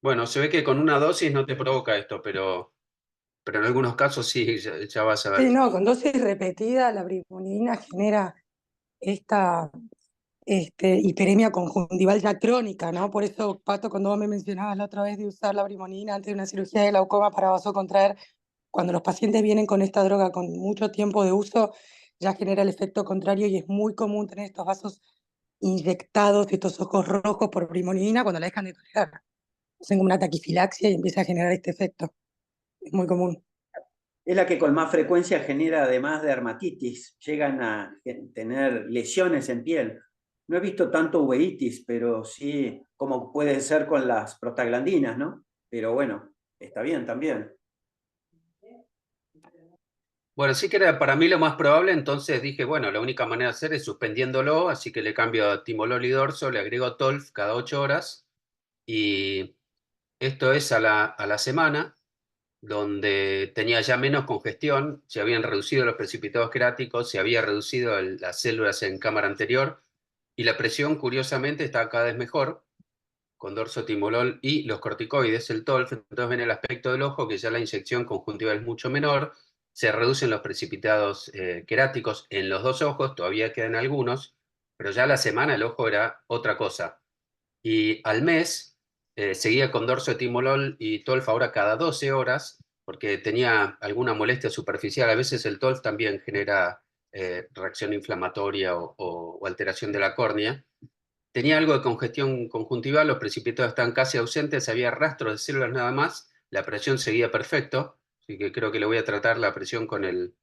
Bueno, se ve que con una dosis no te provoca esto, pero en algunos casos sí, ya vas a ver. Sí, no, con dosis repetida la brimonidina genera esta hiperemia conjuntival ya crónica, ¿no? Por eso, Pato, cuando vos me mencionabas la otra vez de usar la brimonidina antes de una cirugía de glaucoma para vasocontraer, cuando los pacientes vienen con esta droga con mucho tiempo de uso, ya genera el efecto contrario y es muy común tener estos vasos inyectados, estos ojos rojos por brimonidina cuando la dejan de tolerar. Hacen como una taquifilaxia y empieza a generar este efecto. Es muy común. Es la que con más frecuencia genera, además de dermatitis, llegan a tener lesiones en piel. No he visto tanto uveitis, pero sí, como puede ser con las prostaglandinas, ¿no? Pero bueno, está bien también. Bueno, sí que era para mí lo más probable, entonces dije, bueno, la única manera de hacer es suspendiéndolo, así que le cambio a timolol y dorso, le agrego TOLF cada 8 horas, y esto es a la semana, donde tenía ya menos congestión, se habían reducido los precipitados queráticos, se había reducido las células en cámara anterior, y la presión, curiosamente, está cada vez mejor, con dorsotimolol y los corticoides, el TOLF. Entonces ven el aspecto del ojo, que ya la inyección conjuntiva es mucho menor, se reducen los precipitados queráticos en los dos ojos, todavía quedan algunos, pero ya a la semana el ojo era otra cosa. Y al mes seguía con dorsotimolol y TOLF ahora cada 12 horas, porque tenía alguna molestia superficial. A veces el TOLF también genera reacción inflamatoria o alteración de la córnea. Tenía algo de congestión conjuntival, los precipitados estaban casi ausentes, había rastros de células nada más, la presión seguía perfecto, así que creo que le voy a tratar la presión con el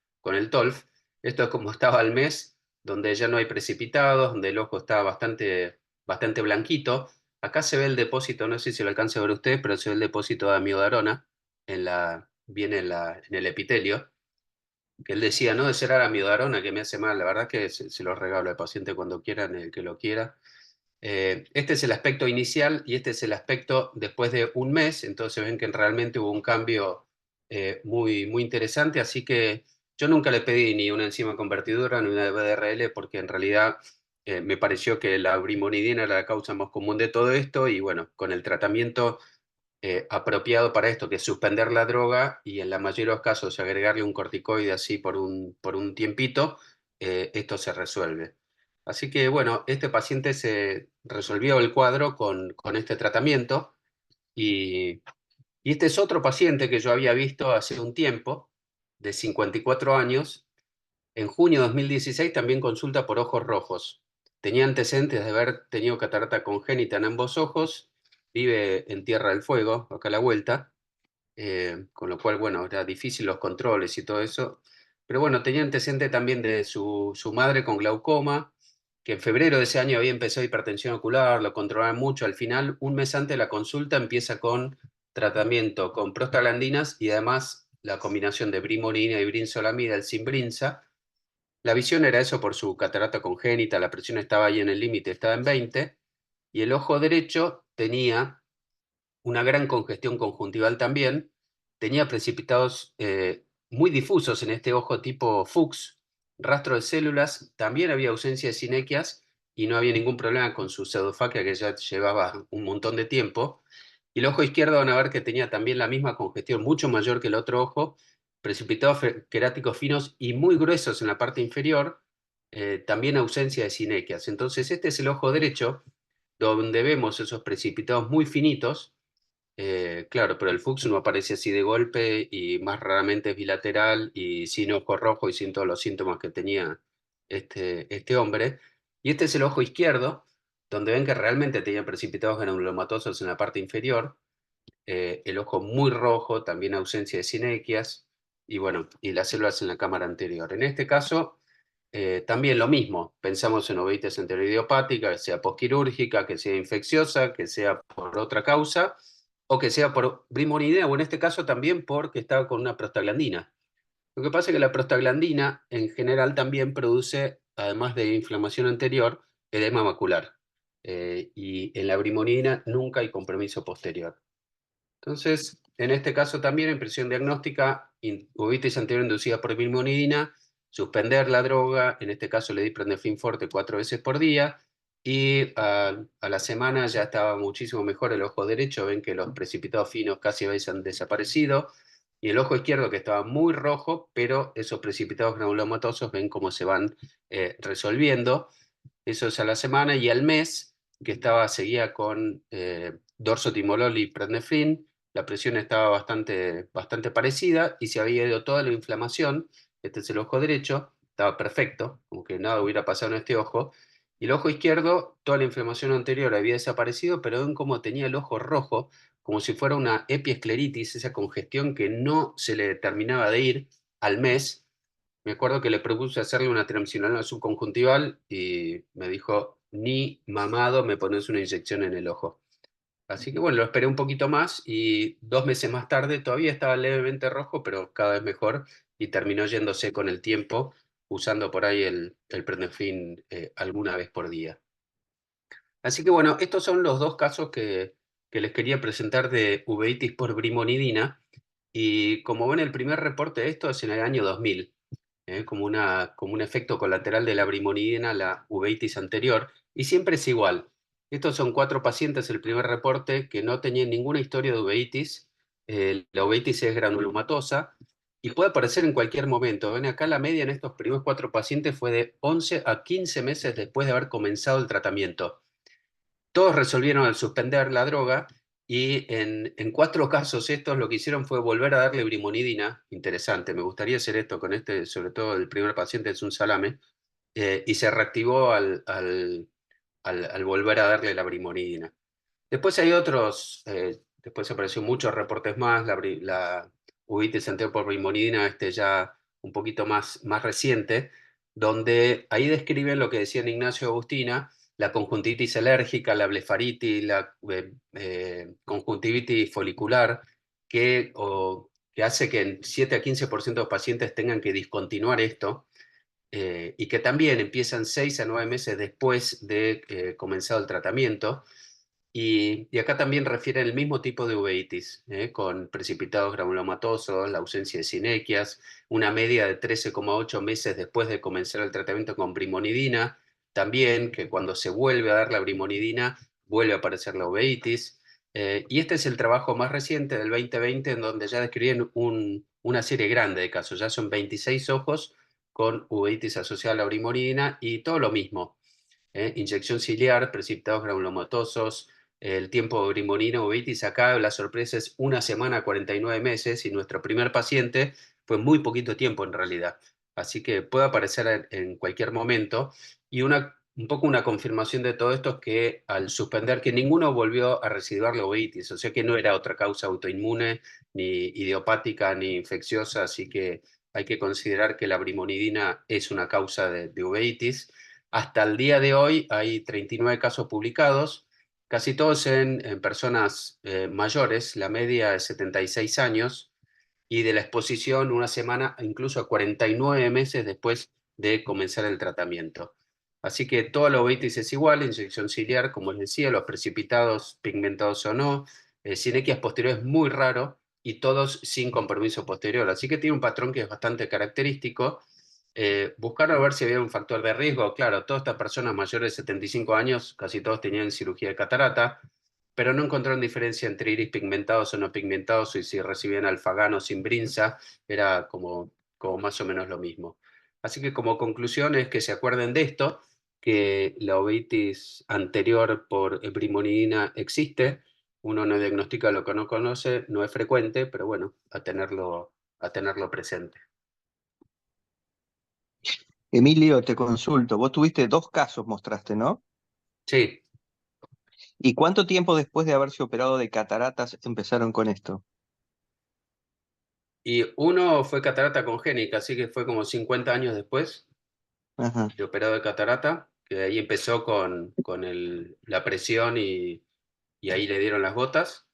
TOLF. Esto es como estaba al mes, donde ya no hay precipitados, donde el ojo está bastante blanquito. Acá se ve el depósito, no sé si lo alcanza a ver usted, pero se ve el depósito de amiodarona, viene en el epitelio, que él decía, no de ser amiodarona que me hace mal, la verdad que se lo regalo al paciente cuando quieran, el que lo quiera. Este es el aspecto inicial y este es el aspecto después de un mes, entonces ven que realmente hubo un cambio muy, muy interesante, así que yo nunca le pedí ni una enzima convertidora ni una BDRL, porque en realidad me pareció que la brimonidina era la causa más común de todo esto, y bueno, con el tratamiento apropiado para esto, que es suspender la droga y en la mayoría de los casos agregarle un corticoide así por un tiempito, esto se resuelve. Así que bueno, este paciente se resolvió el cuadro con este tratamiento, y este es otro paciente que yo había visto hace un tiempo, de 54 años, en junio de 2016, también consulta por ojos rojos. Tenía antecedentes de haber tenido catarata congénita en ambos ojos, vive en Tierra del Fuego, acá a la vuelta, con lo cual, bueno, era difícil los controles y todo eso. Pero bueno, tenía antecedente también de su madre con glaucoma, que en febrero de ese año había empezado hipertensión ocular, lo controlaban mucho. Al final, un mes antes de la consulta, empieza con tratamiento con prostaglandinas y además la combinación de brimonidina y brinzolamida, el Simbrinza. La visión era eso por su catarata congénita, la presión estaba ahí en el límite, estaba en 20, y el ojo derecho tenía una gran congestión conjuntival también, tenía precipitados muy difusos en este ojo tipo Fuchs, rastro de células, también había ausencia de sinequias y no había ningún problema con su pseudofaquia que ya llevaba un montón de tiempo. Y el ojo izquierdo van a ver que tenía también la misma congestión, mucho mayor que el otro ojo, precipitados queráticos finos y muy gruesos en la parte inferior, también ausencia de sinequias. Entonces este es el ojo derecho, donde vemos esos precipitados muy finitos. Claro, pero el Fuchs no aparece así de golpe y más raramente es bilateral y sin ojo rojo y sin todos los síntomas que tenía este hombre. Y este es el ojo izquierdo, donde ven que realmente tenía precipitados granulomatosos en la parte inferior, el ojo muy rojo, también ausencia de sinequias y bueno, y las células en la cámara anterior. En este caso, también lo mismo, pensamos en uveitis anterior idiopática, que sea posquirúrgica, que sea infecciosa, que sea por otra causa, o que sea por brimonidea, o en este caso también porque estaba con una prostaglandina. Lo que pasa es que la prostaglandina en general también produce, además de inflamación anterior, edema macular. Y en la brimonidina nunca hay compromiso posterior. Entonces, en este caso también, en presión diagnóstica, uveitis anterior inducida por brimonidina, suspender la droga, en este caso le di Prendefin Forte 4 veces por día, y a la semana ya estaba muchísimo mejor el ojo derecho, ven que los precipitados finos casi habían desaparecido, y el ojo izquierdo que estaba muy rojo, pero esos precipitados granulomatosos ven cómo se van resolviendo. Eso es a la semana, y al mes, que seguía con dorsotimolol y prednefrin, la presión estaba bastante parecida y se había ido toda la inflamación. Este es el ojo derecho, estaba perfecto, como que nada hubiera pasado en este ojo. Y el ojo izquierdo, toda la inflamación anterior había desaparecido, pero ven cómo tenía el ojo rojo, como si fuera una epiescleritis, esa congestión que no se le terminaba de ir al mes. Me acuerdo que le propuse hacerle una triamcinolona subconjuntival y me dijo, ni mamado me pones una inyección en el ojo. Así que bueno, lo esperé un poquito más y 2 meses más tarde todavía estaba levemente rojo, pero cada vez mejor y terminó yéndose con el tiempo usando por ahí el Prednefrin alguna vez por día. Así que bueno, estos son los 2 casos que les quería presentar de uveitis por brimonidina y como ven el primer reporte de esto es en el año 2000. Como un efecto colateral de la brimonidina, la uveitis anterior, y siempre es igual. Estos son 4 pacientes, el primer reporte, que no tenían ninguna historia de uveitis. La uveitis es granulomatosa y puede aparecer en cualquier momento. Ven acá la media en estos primeros 4 pacientes fue de 11 a 15 meses después de haber comenzado el tratamiento. Todos resolvieron al suspender la droga y en 4 casos estos lo que hicieron fue volver a darle brimonidina. Interesante, me gustaría hacer esto con sobre todo el primer paciente es un salame, y se reactivó al volver a darle la brimonidina. Después hay otros, después apareció muchos reportes más, la uveitis anterior por brimonidina, ya un poquito más reciente, donde ahí describen lo que decían Ignacio Agustina, la conjuntivitis alérgica, la blefaritis, la conjuntivitis folicular, que hace que en 7 a 15% de los pacientes tengan que discontinuar esto, y que también empiezan 6 a 9 meses después de comenzado el tratamiento. Y acá también refieren el mismo tipo de uveitis, con precipitados granulomatosos, la ausencia de sinequias, una media de 13,8 meses después de comenzar el tratamiento con brimonidina, también que cuando se vuelve a dar la brimonidina vuelve a aparecer la uveitis. Y este es el trabajo más reciente del 2020 en donde ya describen una serie grande de casos, ya son 26 ojos con uveitis asociada a la brimonidina y todo lo mismo. Inyección ciliar, precipitados granulomatosos, el tiempo de brimonidina uveitis, acá la sorpresa es 1 semana, 49 meses, y nuestro primer paciente fue muy poquito tiempo en realidad. Así que puede aparecer en cualquier momento. Y un poco una confirmación de todo esto es que al suspender, que ninguno volvió a residuar la uveitis, o sea que no era otra causa autoinmune, ni idiopática, ni infecciosa, así que hay que considerar que la brimonidina es una causa de uveitis. hasta el día de hoy hay 39 casos publicados, casi todos en personas mayores, la media es 76 años, y de la exposición una semana, incluso a 49 meses después de comenzar el tratamiento. Así que toda la uveitis es igual, inyección ciliar, como les decía, los precipitados pigmentados o no, sinequias posteriores es muy raro, y todos sin compromiso posterior. Así que tiene un patrón que es bastante característico. Buscaron a ver si había un factor de riesgo. Claro, todas estas personas mayores de 75 años, casi todos tenían cirugía de catarata, pero no encontraron diferencia entre iris pigmentados o no pigmentados, y si recibían alfagano sin brinza, era como más o menos lo mismo. Así que como conclusión es que se acuerden de esto, que la uveitis anterior por brimonidina existe, uno no diagnostica lo que no conoce, no es frecuente, pero bueno, a tenerlo presente. Emilio, te consulto. Vos tuviste 2 casos, mostraste, ¿no? Sí. ¿Y cuánto tiempo después de haberse operado de cataratas empezaron con esto? Y uno fue catarata congénita, así que fue como 50 años después Ajá. de operado de catarata, que ahí empezó con la presión y ahí le dieron las gotas.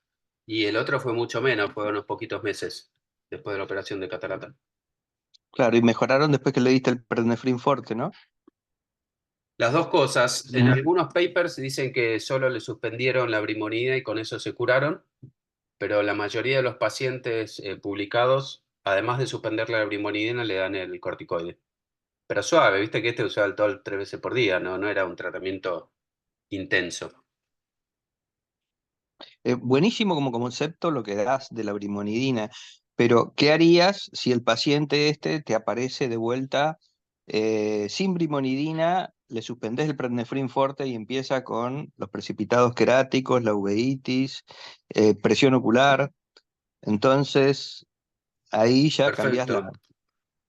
Y el otro fue mucho menos, fue unos poquitos meses después de la operación de catarata. Claro, y mejoraron después que le diste el prednefrin forte, ¿no? Las dos cosas. En algunos papers dicen que solo le suspendieron la brimonidina y con eso se curaron, pero la mayoría de los pacientes publicados, además de suspenderle la brimonidina, le dan el corticoide. Pero suave, viste que este usaba el TOL 3 veces por día, no era un tratamiento intenso. Buenísimo como concepto lo que das de la brimonidina, pero ¿qué harías si el paciente este te aparece de vuelta sin brimonidina, le suspendés el prednefrin forte y empieza con los precipitados queráticos, la uveitis, presión ocular? Entonces, ahí ya cambiás la... Perfecto.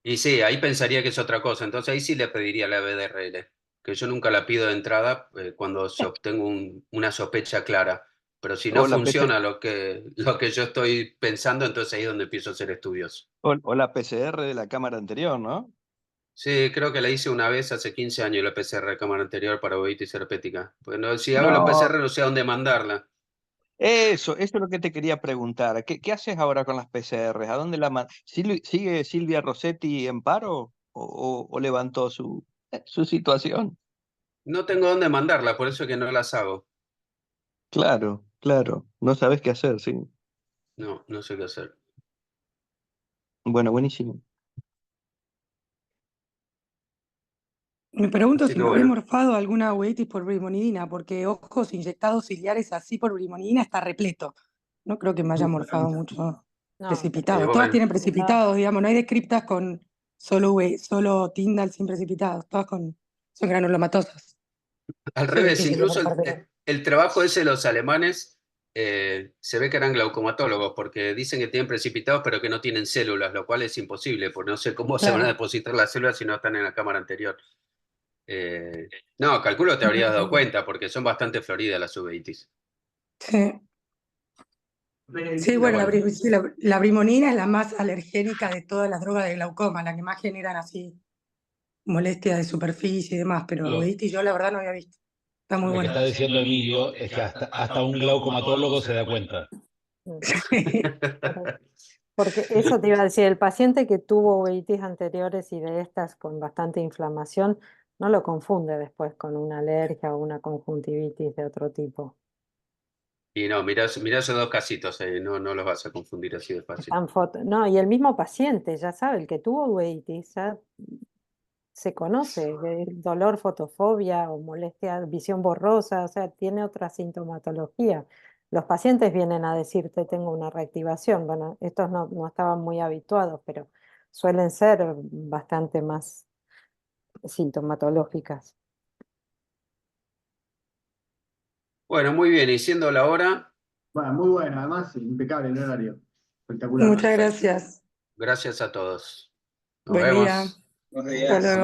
Y sí, ahí pensaría que es otra cosa. Entonces ahí sí le pediría la BDRL, que yo nunca la pido de entrada cuando se obtengo una sospecha clara. Pero si no O la funciona lo que yo estoy pensando, entonces ahí es donde empiezo a hacer estudios. o la PCR de la cámara anterior, ¿no? Sí, creo que la hice una vez hace 15 años la PCR de cámara anterior para uveitis herpética. Pues no, si hago la No, PCR no sé a dónde mandarla. eso es lo que te quería preguntar. ¿Qué haces ahora con las PCR? ¿A dónde la mandas? ¿Sigue Silvia Rossetti en paro o levantó su situación? No tengo dónde mandarla, por eso que no las hago. Claro, claro. No sabes qué hacer, sí. No sé qué hacer. Bueno, buenísimo. Me pregunto Así si que me habré bueno. morfado alguna uveitis por brimonidina, porque ojos inyectados ciliares así por brimonidina está repleto. No creo que me haya morfado mucho No, precipitado. bueno. Todas tienen precipitados, digamos, no hay descriptas con solo Tyndall sin precipitados, todas son granulomatosas. Al Sí, revés, difícil de incluso morfar, pero... el trabajo ese de los alemanes se ve que eran glaucomatólogos porque dicen que tienen precipitados pero que no tienen células, lo cual es imposible, porque no sé cómo se van a Claro. depositar las células si no están en la cámara anterior. No, calculo que te habrías dado cuenta porque son bastante floridas las uveitis. Sí. Sí, bueno, la brimonina es la más alergénica de todas las drogas de glaucoma, la que más generan así molestias de superficie y demás, pero Lo, uveitis yo la verdad no había visto. Está muy lo que buena. está diciendo Emilio es que hasta un glaucomatólogo se da cuenta. porque eso te iba a decir, el paciente que tuvo uveitis anteriores y de estas con bastante inflamación, no lo confunde después con una alergia o una conjuntivitis de otro tipo. Y no, mirá esos dos casitos ahí, no los vas a confundir así de fácil. No, y el mismo paciente, ya sabe, el que tuvo uveitis, ya se conoce, dolor, fotofobia o molestia, visión borrosa, o sea, tiene otra sintomatología. Los pacientes vienen a decirte, tengo una reactivación. Bueno, estos no estaban muy habituados, pero suelen ser bastante más sintomatológicas. Bueno, muy bien, y siendo la hora, Bueno, muy bueno, además impecable el horario. Espectacular. Muchas gracias. gracias a todos. Nos Buen día. vemos. Buenos Hasta días.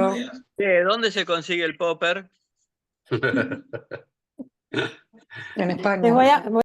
luego. ¿Dónde se consigue el popper? En Les España. voy a